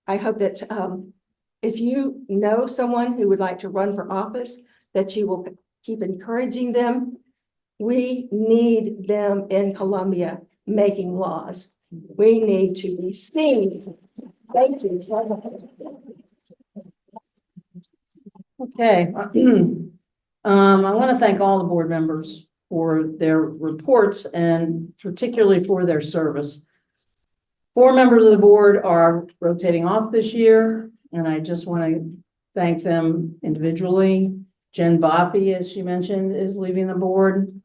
I hope that if you know someone who would like to run for office, that you will keep encouraging them. We need them in Columbia making laws. We need to be seen. Thank you. Okay. I want to thank all the board members for their reports and particularly for their service. 4 members of the board are rotating off this year, and I just want to thank them individually. Jen Boffey, as she mentioned, is leaving the board.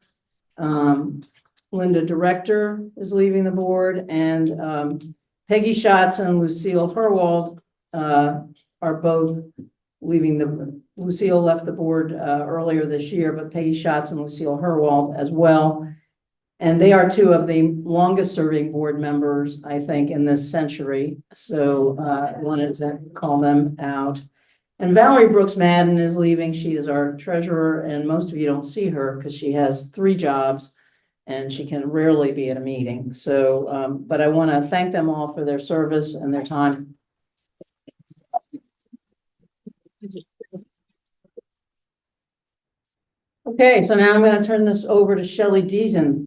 Linda Director is leaving the board, and Peggy Schatz and Lucille Herwald are both leaving Lucille left the board earlier this year, but Peggy Schatz and Lucille Herwald as well. And they are 2 of the longest serving board members, I think, in this century. So I wanted to call them out. And Valerie Brooks Madden is leaving. She is our treasurer, and most of you don't see her because she has 3 jobs and she can rarely be at a meeting. So, but I want to thank them all for their service and their time. Okay, so now I'm going to turn this over to Shelley Deason.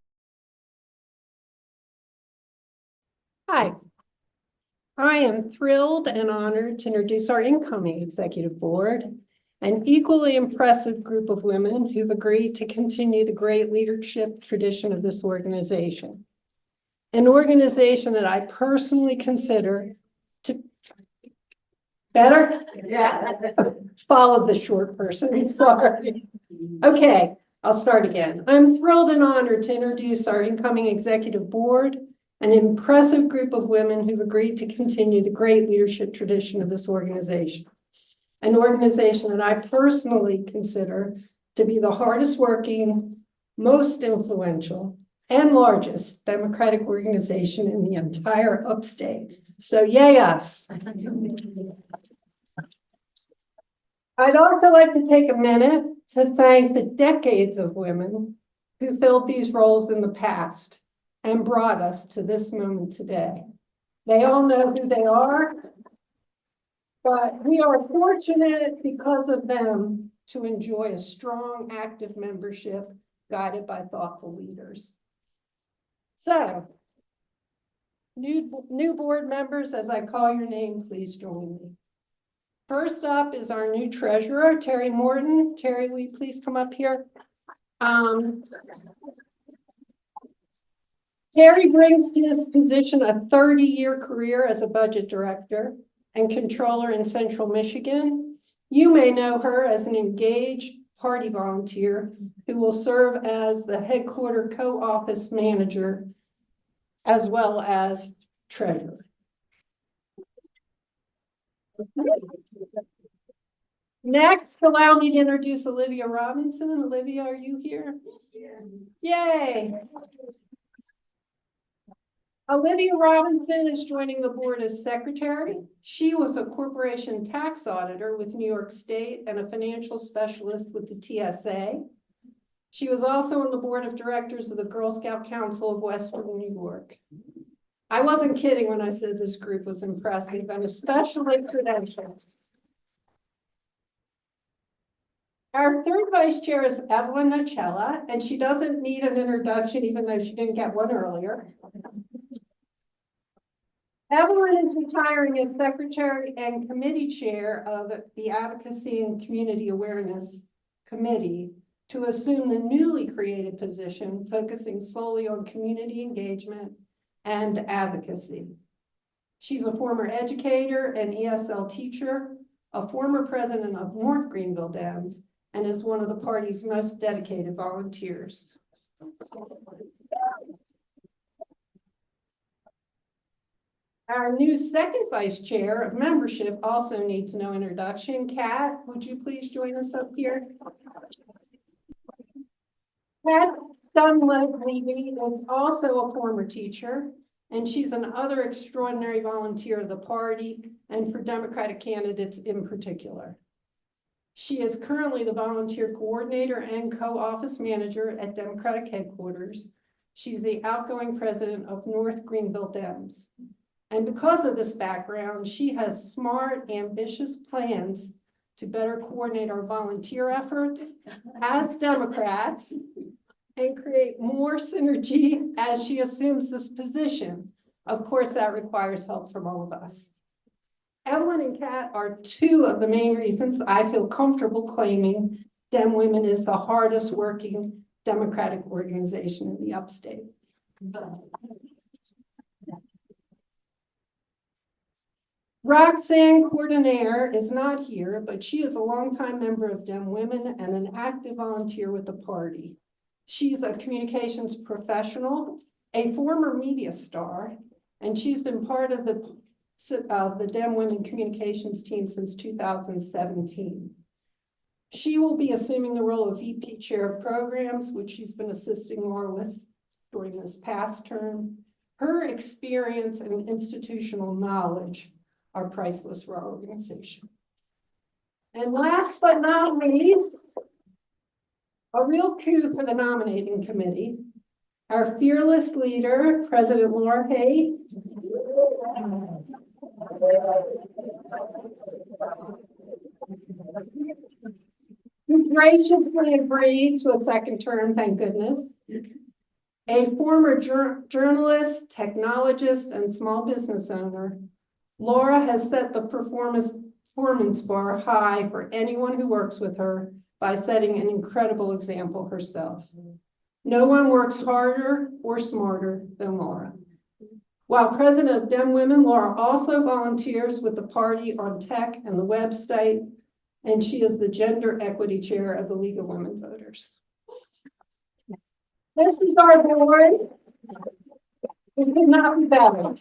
Hi. I am thrilled and honored to introduce our incoming executive board, an equally impressive group of women who've agreed to continue the great leadership tradition of this organization. An organization that I personally consider to better follow the short person. Sorry. Okay, I'll start again. I'm thrilled and honored to introduce our incoming executive board, an impressive group of women who've agreed to continue the great leadership tradition of this organization. An organization that I personally consider to be the hardest working, most influential, and largest Democratic organization in the entire upstate. So yay us. I'd also like to take a minute to thank the decades of women who filled these roles in the past and brought us to this moment today. They all know who they are, but we are fortunate because of them to enjoy a strong, active membership guided by thoughtful leaders. So, new board members, as I call your name, please join me. First up is our new treasurer, Terry Morton. Terry, will you please come up here? Terry brings to this position a 30-year career as a budget director and controller in Central Michigan. You may know her as an engaged party volunteer who will serve as the headquarter co-office manager as well as treasurer. Next, allow me to introduce Olivia Robinson. Olivia, are you here? Yay! Olivia Robinson is joining the board as secretary. She was a corporation tax auditor with New York State and a financial specialist with the TSA. She was also on the board of directors of the Girl Scout Council of Western New York. I wasn't kidding when I said this group was impressive and especially credentialed. Our third vice chair is Evelyn Nocella, and she doesn't need an introduction, even though she didn't get one earlier. Evelyn is retiring as secretary and committee chair of the Advocacy and Community Awareness Committee to assume the newly created position, focusing solely on community engagement and advocacy. She's a former educator and ESL teacher, a former president of North Greenville Dems, and is one of the party's most dedicated volunteers. Our new second vice chair of membership also needs no introduction. Kat, would you please join us up here? Kat Dunlop-Levy is also a former teacher, and she's another extraordinary volunteer of the party and for Democratic candidates in particular. She is currently the volunteer coordinator and co-office manager at Democratic headquarters. She's the outgoing president of North Greenville Dems. And because of this background, she has smart, ambitious plans to better coordinate our volunteer efforts as Democrats and create more synergy as she assumes this position. Of course, that requires help from all of us. Evelyn and Kat are two of the main reasons I feel comfortable claiming Dem Women is the hardest working Democratic organization in the upstate. Roxanne Cordonnier is not here, but she is a longtime member of Dem Women and an active volunteer with the party. She's a communications professional, a former media star, and she's been part of the Dem Women communications team since 2017. She will be assuming the role of VP Chair of Programs, which she's been assisting Laura with during this past term. Her experience and institutional knowledge are priceless for our organization. And last but not least, a real coup for the nominating committee. Our fearless leader, President Laura Hay, who graciously agreed to a second term, thank goodness. A former journalist, technologist, and small business owner, Laura has set the performance bar high for anyone who works with her by setting an incredible example herself. No one works harder or smarter than Laura. While president of Dem Women, Laura also volunteers with the party on tech and the website, and she is the gender equity chair of the League of Women Voters. This is our board. It could not be better.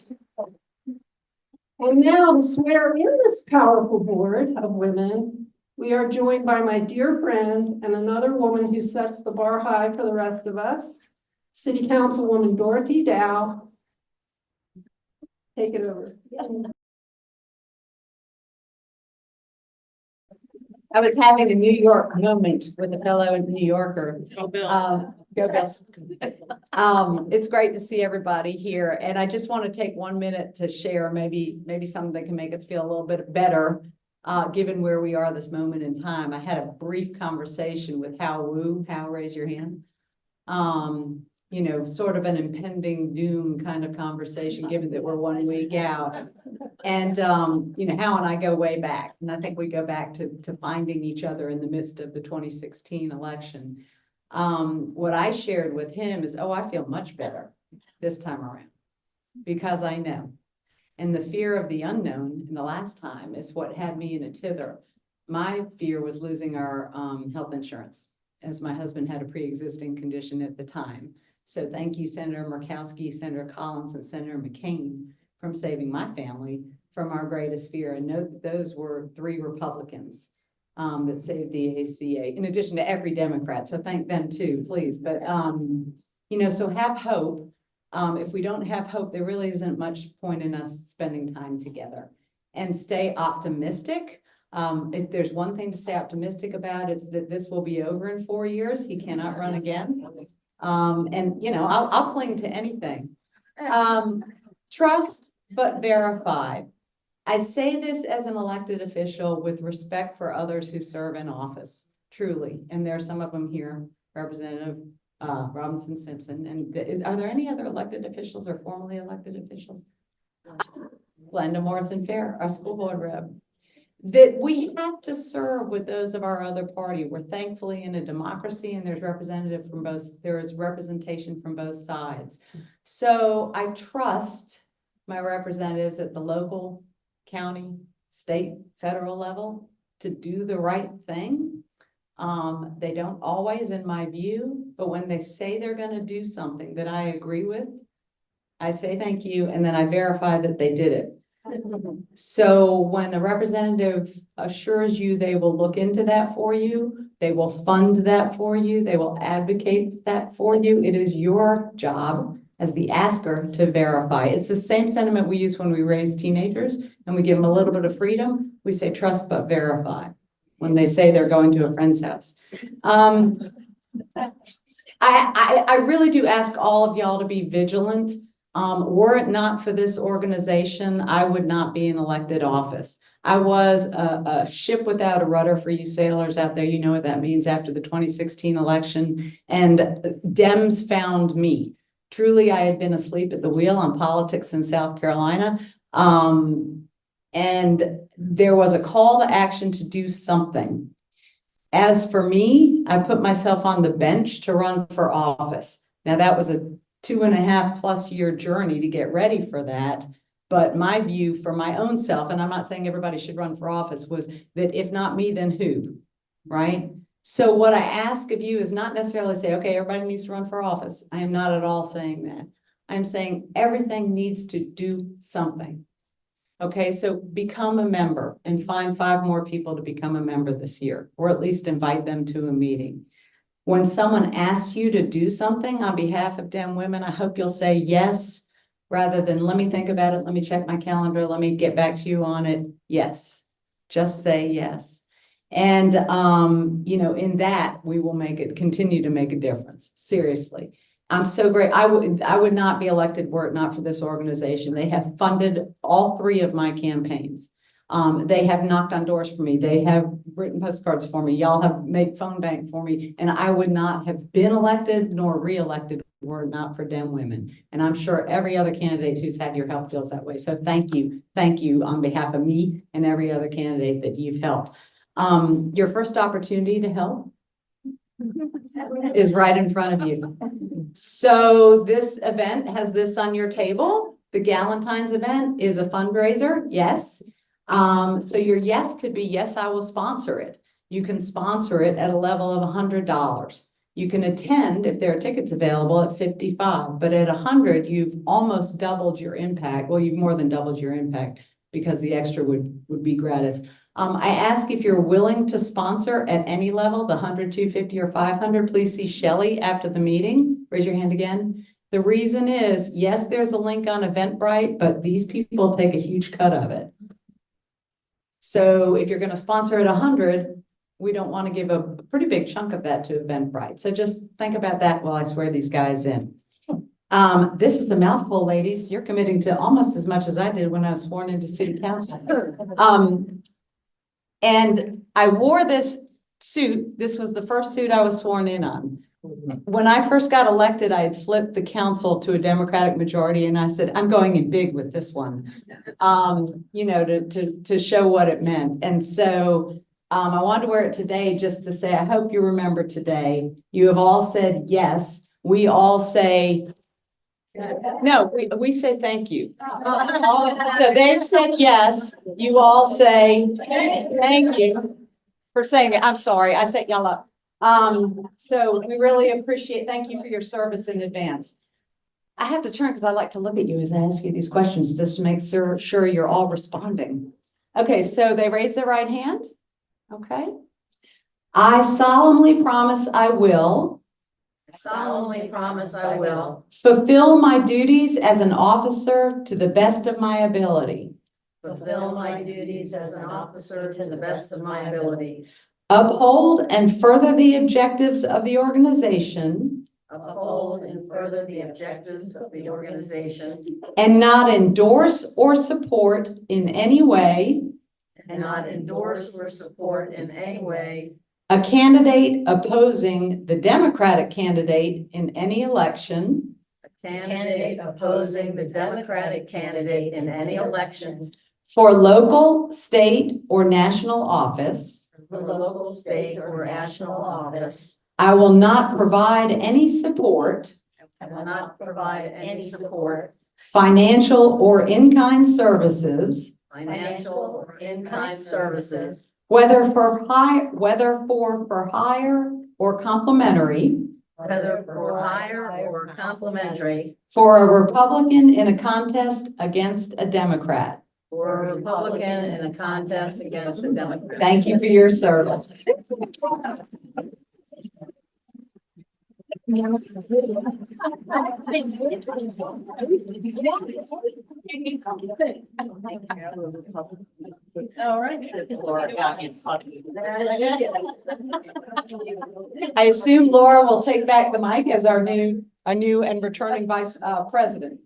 And now to swear in this powerful board of women, we are joined by my dear friend and another woman who sets the bar high for the rest of us, City Councilwoman Dorothy Dow. Take it over. I was having a New York moment with a fellow New Yorker. Go Bills. It's great to see everybody here, and I just want to take 1 minute to share maybe something that can make us feel a little bit better, given where we are this moment in time. I had a brief conversation with Hal Wu. Hal, raise your hand. You know, sort of an impending doom kind of conversation, given that we're 1 week out. And, you know, Hal and I go way back, and I think we go back to finding each other in the midst of the 2016 election. What I shared with him is, oh, I feel much better this time around because I know. And the fear of the unknown in the last time is what had me in a tither. My fear was losing our health insurance, as my husband had a pre-existing condition at the time. So thank you, Senator Murkowski, Senator Collins, and Senator McCain from saving my family from our greatest fear. And note that those were 3 Republicans that saved the ACA, in addition to every Democrat. So thank them too, please. But, you know, so have hope. If we don't have hope, there really isn't much point in us spending time together. And stay optimistic. If there's one thing to stay optimistic about, it's that this will be over in 4 years. He cannot run again. And you know, I'll cling to anything. Trust but verify. I say this as an elected official with respect for others who serve in office, truly. And there are some of them here, Representative Robinson Simpson. And are there any other elected officials or formerly elected officials? Glenda Morrison Fair, our school board rep. That we have to serve with those of our other party. We're thankfully in a democracy and there's representation from both sides. So I trust my representatives at the local, county, state, federal level to do the right thing. They don't always, in my view, but when they say they're going to do something that I agree with, I say thank you, and then I verify that they did it. So when a representative assures you they will look into that for you, they will fund that for you, they will advocate that for you, it is your job as the asker to verify. It's the same sentiment we use when we raise teenagers and we give them a little bit of freedom. We say trust but verify when they say they're going to a friend's house. I really do ask all of y'all to be vigilant. Were it not for this organization, I would not be in elected office. I was a ship without a rudder for you sailors out there. You know what that means after the 2016 election. And Dems found me. Truly, I had been asleep at the wheel on politics in South Carolina. And there was a call to action to do something. As for me, I put myself on the bench to run for office. Now that was a 2.5+ year journey to get ready for that. But my view for my own self, and I'm not saying everybody should run for office, was that if not me, then who, right? So what I ask of you is not necessarily say, okay, everybody needs to run for office. I am not at all saying that. I'm saying everything needs to do something. Okay, so become a member and find 5 more people to become a member this year, or at least invite them to a meeting. When someone asks you to do something on behalf of Dem Women, I hope you'll say yes, rather than let me think about it, let me check my calendar, let me get back to you on it. Yes, just say yes. And, you know, in that, we will continue to make a difference. Seriously. I'm so great. I would not be elected were it not for this organization. They have funded all 3 of my campaigns. They have knocked on doors for me. They have written postcards for me. Y'all have made phone bank for me. And I would not have been elected nor re-elected were it not for Dem Women. And I'm sure every other candidate who's had your help feels that way. So thank you. Thank you on behalf of me and every other candidate that you've helped. Your first opportunity to help is right in front of you. So this event has this on your table. The Galentine's event is a fundraiser. Yes. So your yes could be, yes, I will sponsor it. You can sponsor it at a level of $100. You can attend if there are tickets available at $55, but at $100, you've almost doubled your impact. Well, you've more than doubled your impact because the extra would be gratis. I ask if you're willing to sponsor at any level, the 100, 250, or 500, please see Shelley after the meeting. Raise your hand again. The reason is, yes, there's a link on Eventbrite, but these people take a huge cut of it. So if you're going to sponsor at 100, we don't want to give a pretty big chunk of that to Eventbrite. So just think about that while I swear these guys in. This is a mouthful, ladies. You're committing to almost as much as I did when I was sworn into city council. And I wore this suit. This was the first suit I was sworn in on. When I first got elected, I had flipped the council to a Democratic majority, and I said, I'm going in big with this one, you know, to show what it meant. And so I wanted to wear it today just to say, I hope you remember today. You have all said yes. We all say, no, we say thank you. So they've said yes. You all say thank you for saying it. I'm sorry, I set y'all up. So we really appreciate, thank you for your service in advance. I have to turn because I like to look at you as I ask you these questions just to make sure you're all responding. Okay, so they raise their right hand. Okay. I solemnly promise I will solemnly promise I will fulfill my duties as an officer to the best of my ability, fulfill my duties as an officer to the best of my ability, uphold and further the objectives of the organization, uphold and further the objectives of the organization, and not endorse or support in any way and not endorse or support in any way a candidate opposing the Democratic candidate in any election, a candidate opposing the Democratic candidate in any election for local, state, or national office. for the local, state, or national office. I will not provide any support, I will not provide any support, financial or in-kind services, financial or in-kind services, whether for hire or complimentary, whether for hire or complimentary, for a Republican in a contest against a Democrat. or a Republican in a contest against a Democrat. Thank you for your service. All right. I assume Laura will take back the mic as our new and returning vice president.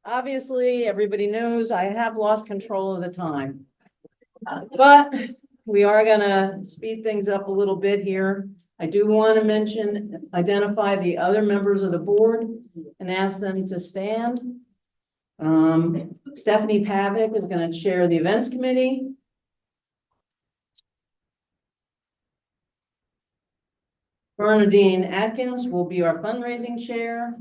Obviously, everybody knows I have lost control of the time. But we are gonna speed things up a little bit here. I do want to identify the other members of the board and ask them to stand. Stephanie Pavic is gonna chair the events committee. Bernadine Atkins will be our fundraising chair.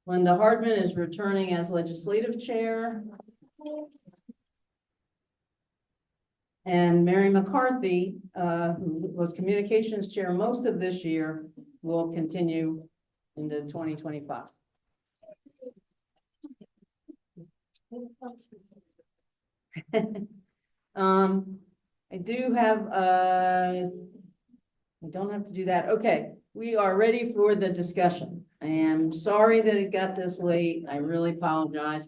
Linda Hardman is returning as legislative chair. And Mary McCarthy, who was communications chair most of this year, will continue into 2025. I do have, I don't have to do that. Okay, we are ready for the discussion. I am sorry that it got this late. I really apologize.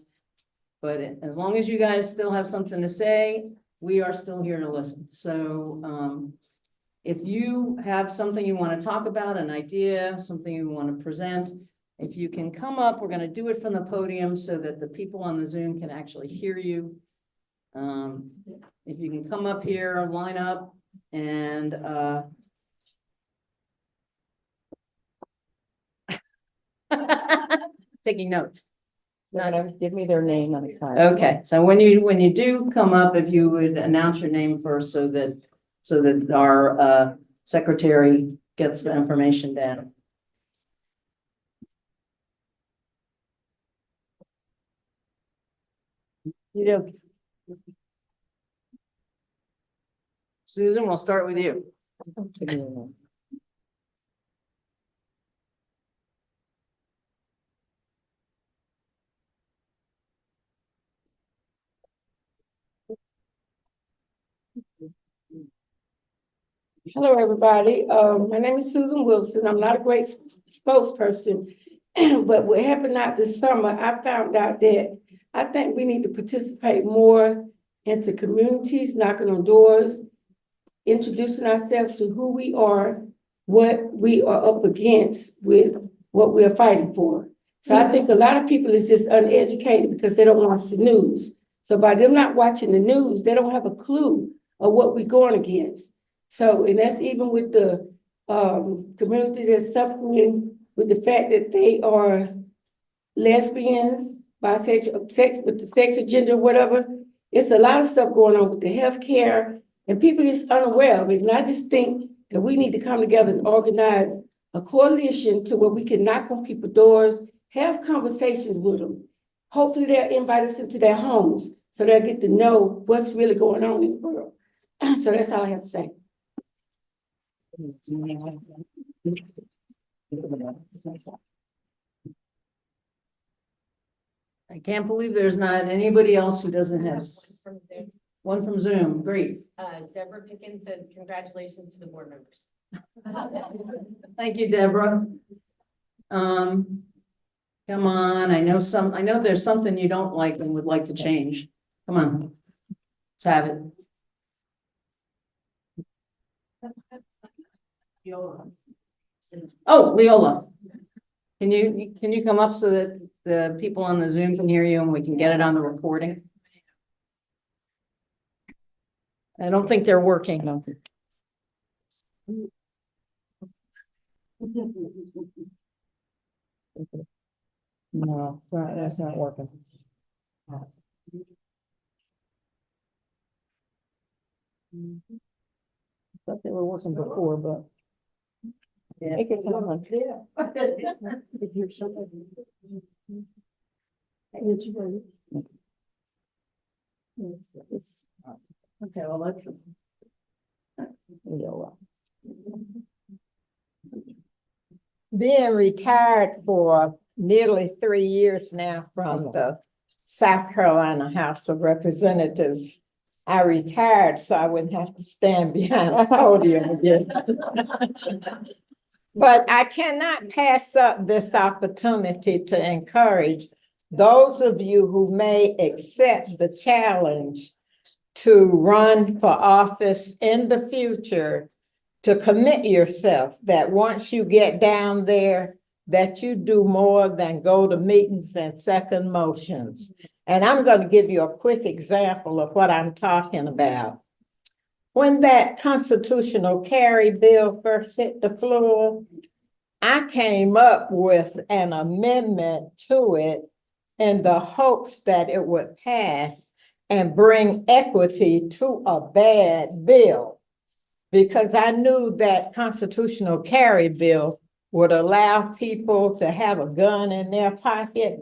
But as long as you guys still have something to say, we are still here to listen. So if you have something you want to talk about, an idea, something you want to present, if you can come up, we're going to do it from the podium so that the people on the Zoom can actually hear you. If you can come up here, line up, and taking notes. Give me their name on the card. Okay, so when you do come up, if you would announce your name first so that our secretary gets the information down. You do. Susan, we'll start with you. Hello, everybody. My name is Susan Wilson. I'm not a great spokesperson, but what happened out this summer, I found out that I think we need to participate more into communities, knocking on doors, introducing ourselves to who we are, what we are up against with what we are fighting for. So I think a lot of people is just uneducated because they don't watch the news. So by them not watching the news, they don't have a clue of what we're going against. So, and that's even with the community that's suffering with the fact that they are lesbians, bisexual, sex with the sex or gender, whatever. It's a lot of stuff going on with the healthcare, and people is unaware of it. And I just think that we need to come together and organize a coalition to where we can knock on people's doors, have conversations with them. Hopefully they'll invite us into their homes so they'll get to know what's really going on in the world. So that's all I have to say. I can't believe there's not anybody else who doesn't have. One from Zoom, great. Deborah Pickens says congratulations to the board members. Thank you, Deborah. Come on, I know there's something you don't like and would like to change. Come on. Let's have it. Oh, Leola. Can you come up so that the people on the Zoom can hear you and we can get it on the recording? I don't think they're working. No, that's not working. Thought they were working before, but. Yeah. Okay, well, let's. Being retired for nearly 3 years now from the South Carolina House of Representatives, I retired so I wouldn't have to stand behind the podium again. But I cannot pass up this opportunity to encourage those of you who may accept the challenge to run for office in the future to commit yourself that once you get down there, that you do more than go to meetings and second motions. And I'm going to give you a quick example of what I'm talking about. When that constitutional carry bill first hit the floor, I came up with an amendment to it in the hopes that it would pass and bring equity to a bad bill. Because I knew that constitutional carry bill would allow people to have a gun in their pocket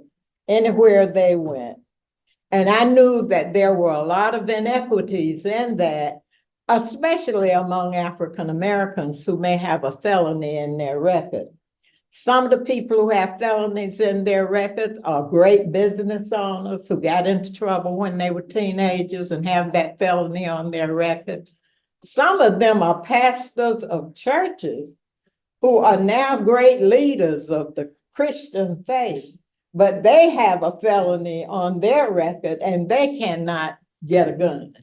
anywhere they went. And I knew that there were a lot of inequities in that, especially among African Americans who may have a felony in their record. Some of the people who have felonies in their records are great business owners who got into trouble when they were teenagers and have that felony on their record. Some of them are pastors of churches who are now great leaders of the Christian faith, but they have a felony on their record and they cannot get a gun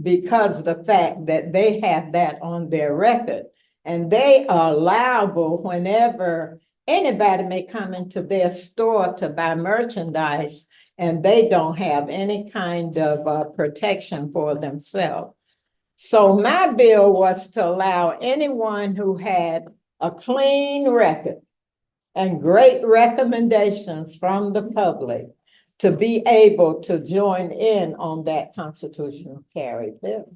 because of the fact that they have that on their record. And they are liable whenever anybody may come into their store to buy merchandise and they don't have any kind of protection for themselves. So my bill was to allow anyone who had a clean record and great recommendations from the public to be able to join in on that constitutional carry bill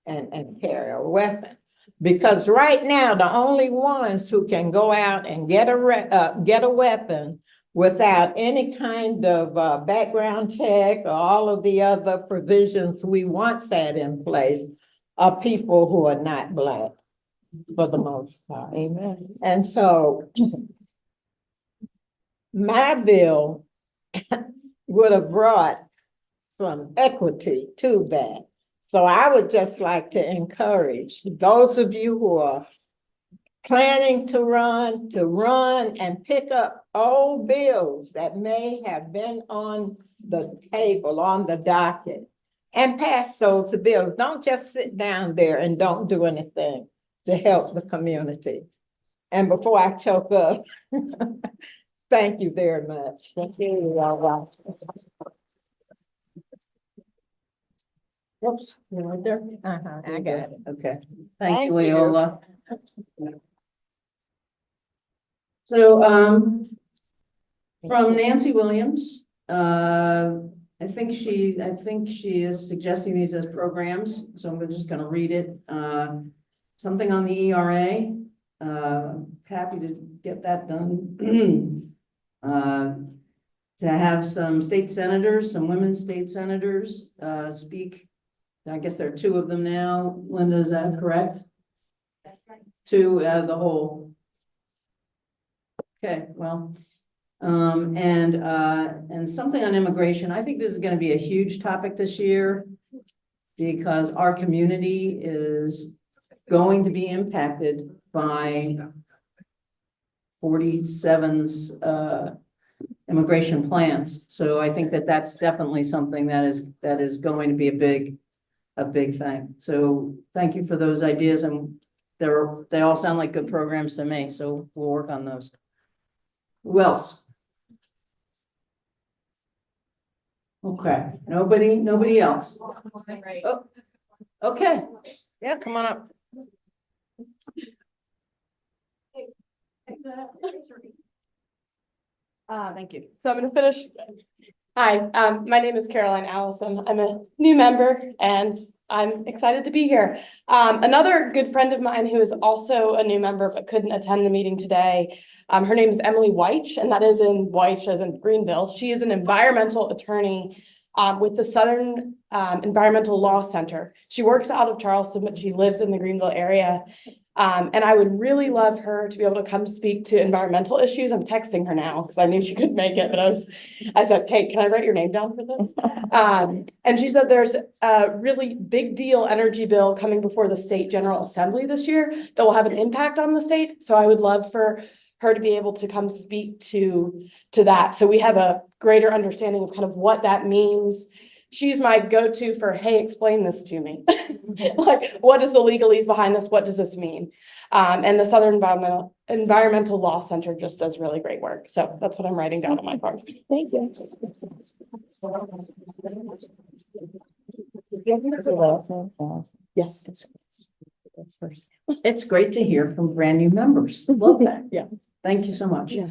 and carry a weapon. Because right now, the only ones who can go out and get a weapon without any kind of background check or all of the other provisions we once had in place are people who are not Black for the most part. Amen. And so my bill would have brought some equity to that. So I would just like to encourage those of you who are planning to run and pick up old bills that may have been on the table, on the docket, and pass those bills. Don't just sit down there and don't do anything to help the community. And before I choke up, thank you very much. Thank you, all right. Oops, you right there? I got it. Okay, thank Thank you, you. Leola. So, from Nancy Williams, I think she is suggesting these as programs, so I'm just gonna read it. Something on the ERA, happy to get that done. To have some state senators, some women state senators, speak. I guess there are 2 of them now. Linda, is that correct? That's right. 2 the whole. Okay, well, and something on immigration. I think this is going to be a huge topic this year. because our community is going to be impacted by 47's immigration plans. So I think that that's definitely something that is going to be a big thing. So thank you for those ideas, and they all sound like good programs to me, so we'll work on those. Who else? Okay, nobody else. Oh, okay. Yeah, come on up. Thank you. So I'm going to finish. Hi, my name is Caroline Allison. I'm a new member and I'm excited to be here. Another good friend of mine who is also a new member but couldn't attend the meeting today. Her name is Emily Weich, and that is in Weich as in Greenville. She is an environmental attorney with the Southern Environmental Law Center. She works out of Charleston, but she lives in the Greenville area. And I would really love her to be able to come speak to environmental issues. I'm texting her now because I knew she couldn't make it, but I said, hey, can I write your name down for this? And she said there's a really big deal energy bill coming before the State General Assembly this year that will have an impact on the state. So I would love for her to be able to come speak to that. So we have a greater understanding of kind of what that means. She's my go-to for, hey, explain this to me. Like, what is the legalese behind this? What does this mean? And the Southern Environmental Law Center just does really great work. So that's what I'm writing down on my card. Thank you. Yes. It's great to hear from brand new members. Love that. Yeah. Thank you so much. Yeah.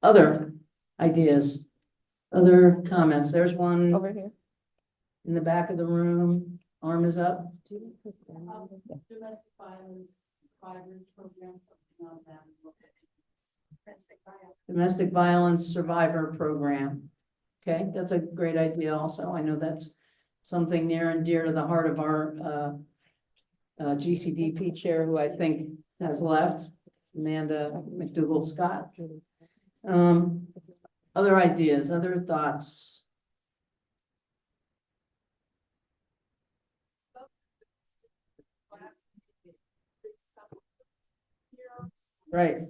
Other ideas, other comments. There's one Over here. in the back of the room. Arm is up. Domestic violence survivor program. Okay, that's a great idea also. I know that's something near and dear to the heart of our GCDP chair, who I think has left, Amanda McDougall Scott. Other ideas, other thoughts? Right.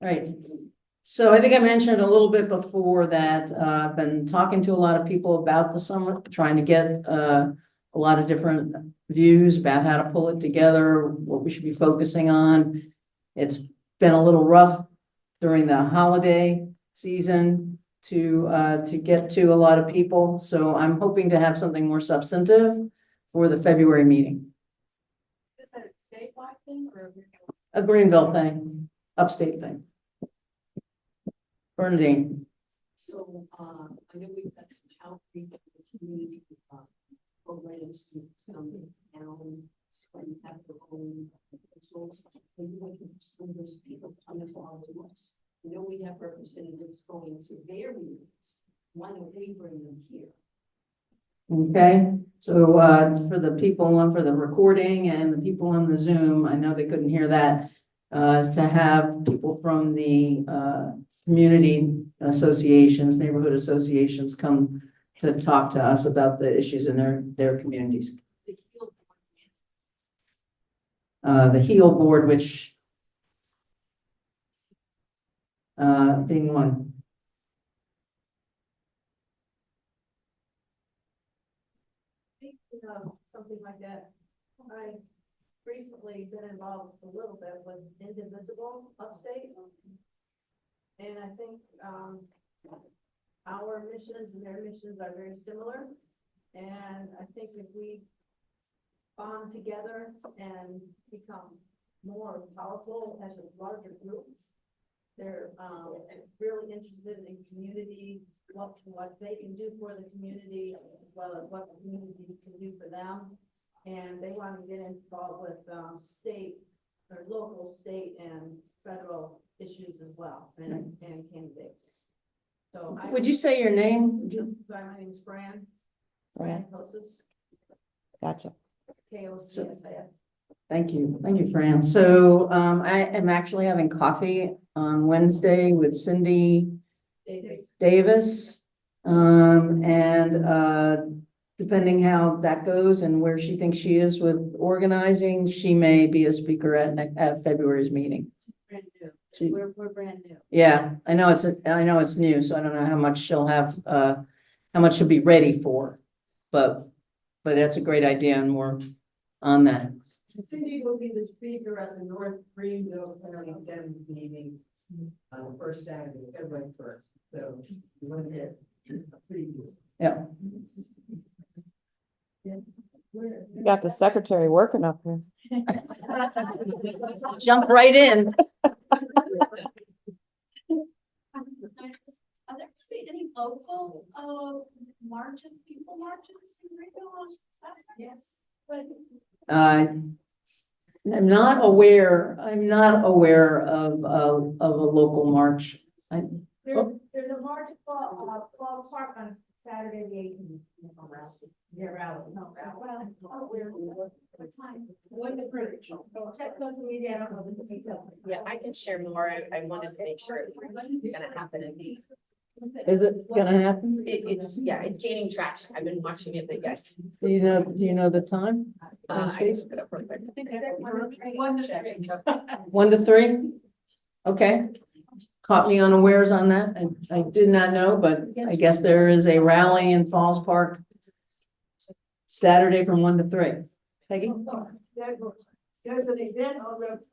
Right. So I think I mentioned a little bit before that I've been talking to a lot of people about the summit, trying to get a lot of different views about how to pull it together, what we should be focusing on. It's been a little rough during the holiday season to get to a lot of people. So I'm hoping to have something more substantive for the February meeting. Is that a statewide thing or A Greenville thing, upstate thing. Bernadine. So, I know we've got some outreach in the community, programs to some towns, when have their own resources, and we want some of those people coming to us. You know, we have representatives going to their meetings. Why don't we bring them here? Okay, so for the people on for the recording and the people on the Zoom, I know they couldn't hear that, is to have people from the community associations, neighborhood associations come to talk to us about the issues in their communities. The HEAL board, which being one. Something like that. I've recently been involved a little bit with Indivisible Upstate. And I think our missions and their missions are very similar. And I think if we bond together and become more powerful as a larger group, they're really interested in community, what they can do for the community, as well as what the community can do for them. And they want to get involved with state or local, state, and federal issues as well, and candidates. So Would you say your name? Sorry, my name is Fran. Fran. Kosis, Gotcha. KOCSIS. Thank you, Fran. So I am actually having coffee on Wednesday with Cindy Davis Depending how that goes and where she thinks she is with organizing, she may be a speaker at February's meeting. Brand new. She- We're brand new. Yeah, I know it's new, so I don't know how much she'll have, how much she'll be ready for. But that's a great idea and we're on that. Cindy will be the speaker at the North Greenville County Dems meeting on the first Saturday, February 1st. So you want to get a preview. Yeah. You got the secretary working up here. Jump right in. I've never seen any local marches, people marches in Greenville on Saturday. Yes. But I'm not aware of a local march. there's a march at Falls Park on Saturday the 18th. Yeah, rally. No, rally. Well, what time? When the bridge. Check social media. I don't know the details. Yeah, I can share more. I wanted to make sure it's gonna happen in the. Is it gonna happen? It's gaining traction. I've been watching it, but yes. Do you know the time? I can look it up real quick. 1 to 3? Okay. Caught me unawares on that. I did not know, but I guess there is a rally in Falls Park Saturday from 1 to 3. Peggy? There's an event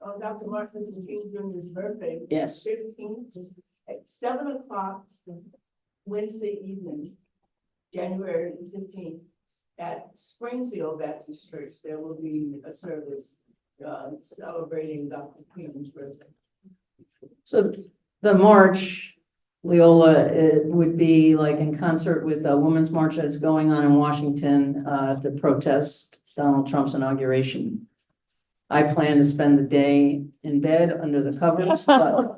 on Dr. Martin Luther King Jr.'s birthday. Yes. 15th at 7:00 Wednesday evening, January 15th, at Springfield Baptist Church. There will be a service celebrating Dr. King's birthday. So the march, Leola, it would be like in concert with the Women's March that's going on in Washington to protest Donald Trump's inauguration. I plan to spend the day in bed under the covers, but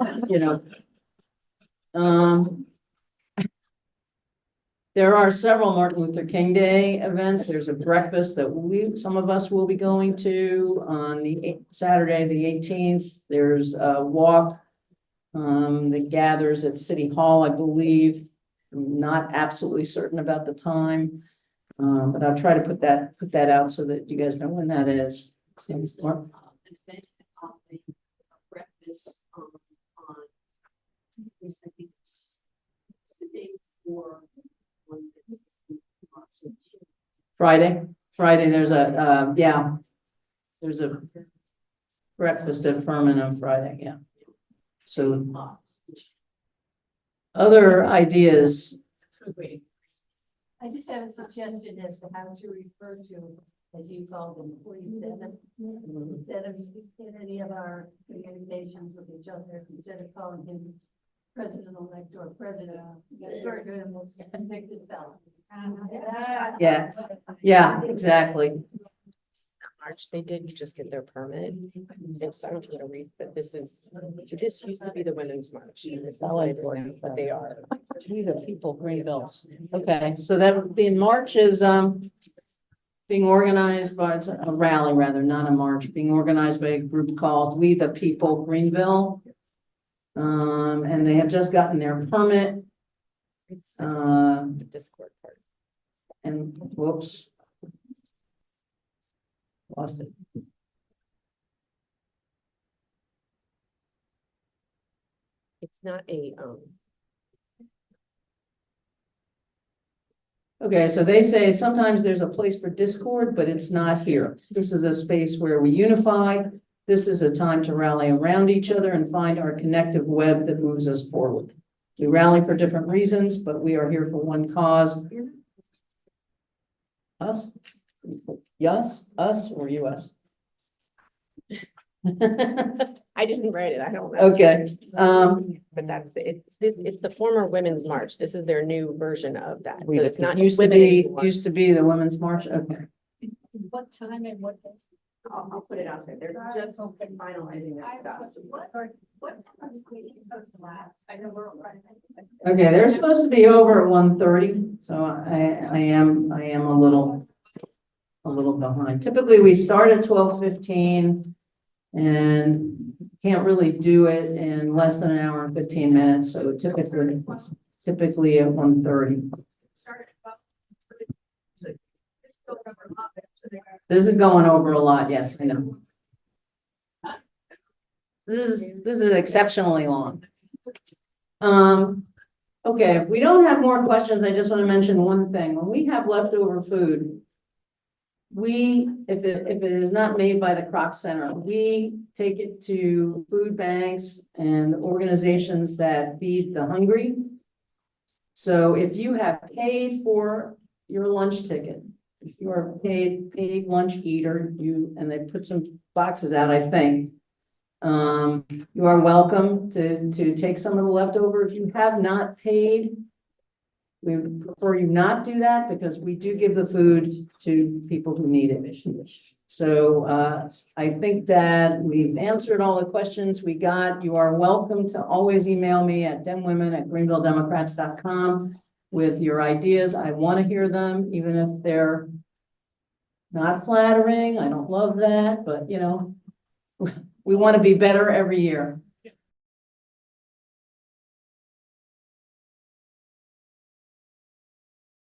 there are several Martin Luther King Day events. There's a breakfast that some of us will be going to on Saturday, the 18th. There's a walk that gathers at City Hall, I believe. I'm not absolutely certain about the time, but I'll try to put that out so that you guys know when that is. Breakfast on I think it's the day before Friday, there's a breakfast at Furman on Friday, yeah. So other ideas, I just have a suggestion as to how to refer to, as you call them, 47. Instead of in any of our communications with each other, instead of calling him president-elect or president, refer to him as a convicted felon. yeah, exactly. March, they did just get their permit. So I don't know how to read, but this used to be the Women's March. And this is what it is now, but they are. We the people, Greenville. Okay, so that would be in March is being organized by, it's a rally rather, not a march, being organized by a group called We the People Greenville. And they have just gotten their permit. The Discord part. And whoops. Lost it. It's not a, Okay, so they say sometimes there's a place for discord, but it's not here. This is a space where we unify. This is a time to rally around each other and find our connective web that moves us forward. We rally for different reasons, but we are here for one cause. Us? Yes, us or US? I didn't write it. I don't know. Okay, But that's it's the former Women's March. This is their new version of that. So it's not used women anymore. to be the Women's March, okay. What time and what day? I'll put it out there. They're just finalizing that stuff. What time is we supposed to last? I know we're running. Okay, they're supposed to be over at 1:30, so I am a little behind. Typically, we start at 12:15 and can't really do it in less than an hour and 15 minutes, so typically typically at 1:30. This is going over a lot, yes, I know. This is exceptionally long. Okay, if we don't have more questions, I just want to mention one thing. When we have leftover food, if it is not made by the Kroc Center, we take it to food banks and organizations that feed the hungry. So if you have paid for your lunch ticket, if you are paid lunch eater, and they put some boxes out, I think. You are welcome to take some of the leftover. If you have not paid, we would prefer you not do that because we do give the food to people who need it. So I think that we've answered all the questions we got. You are welcome to always email me at demwomen@greenvilledemocrats.com with your ideas. I want to hear them, even if they're not flattering. I don't love that, but you know, we want to be better every year.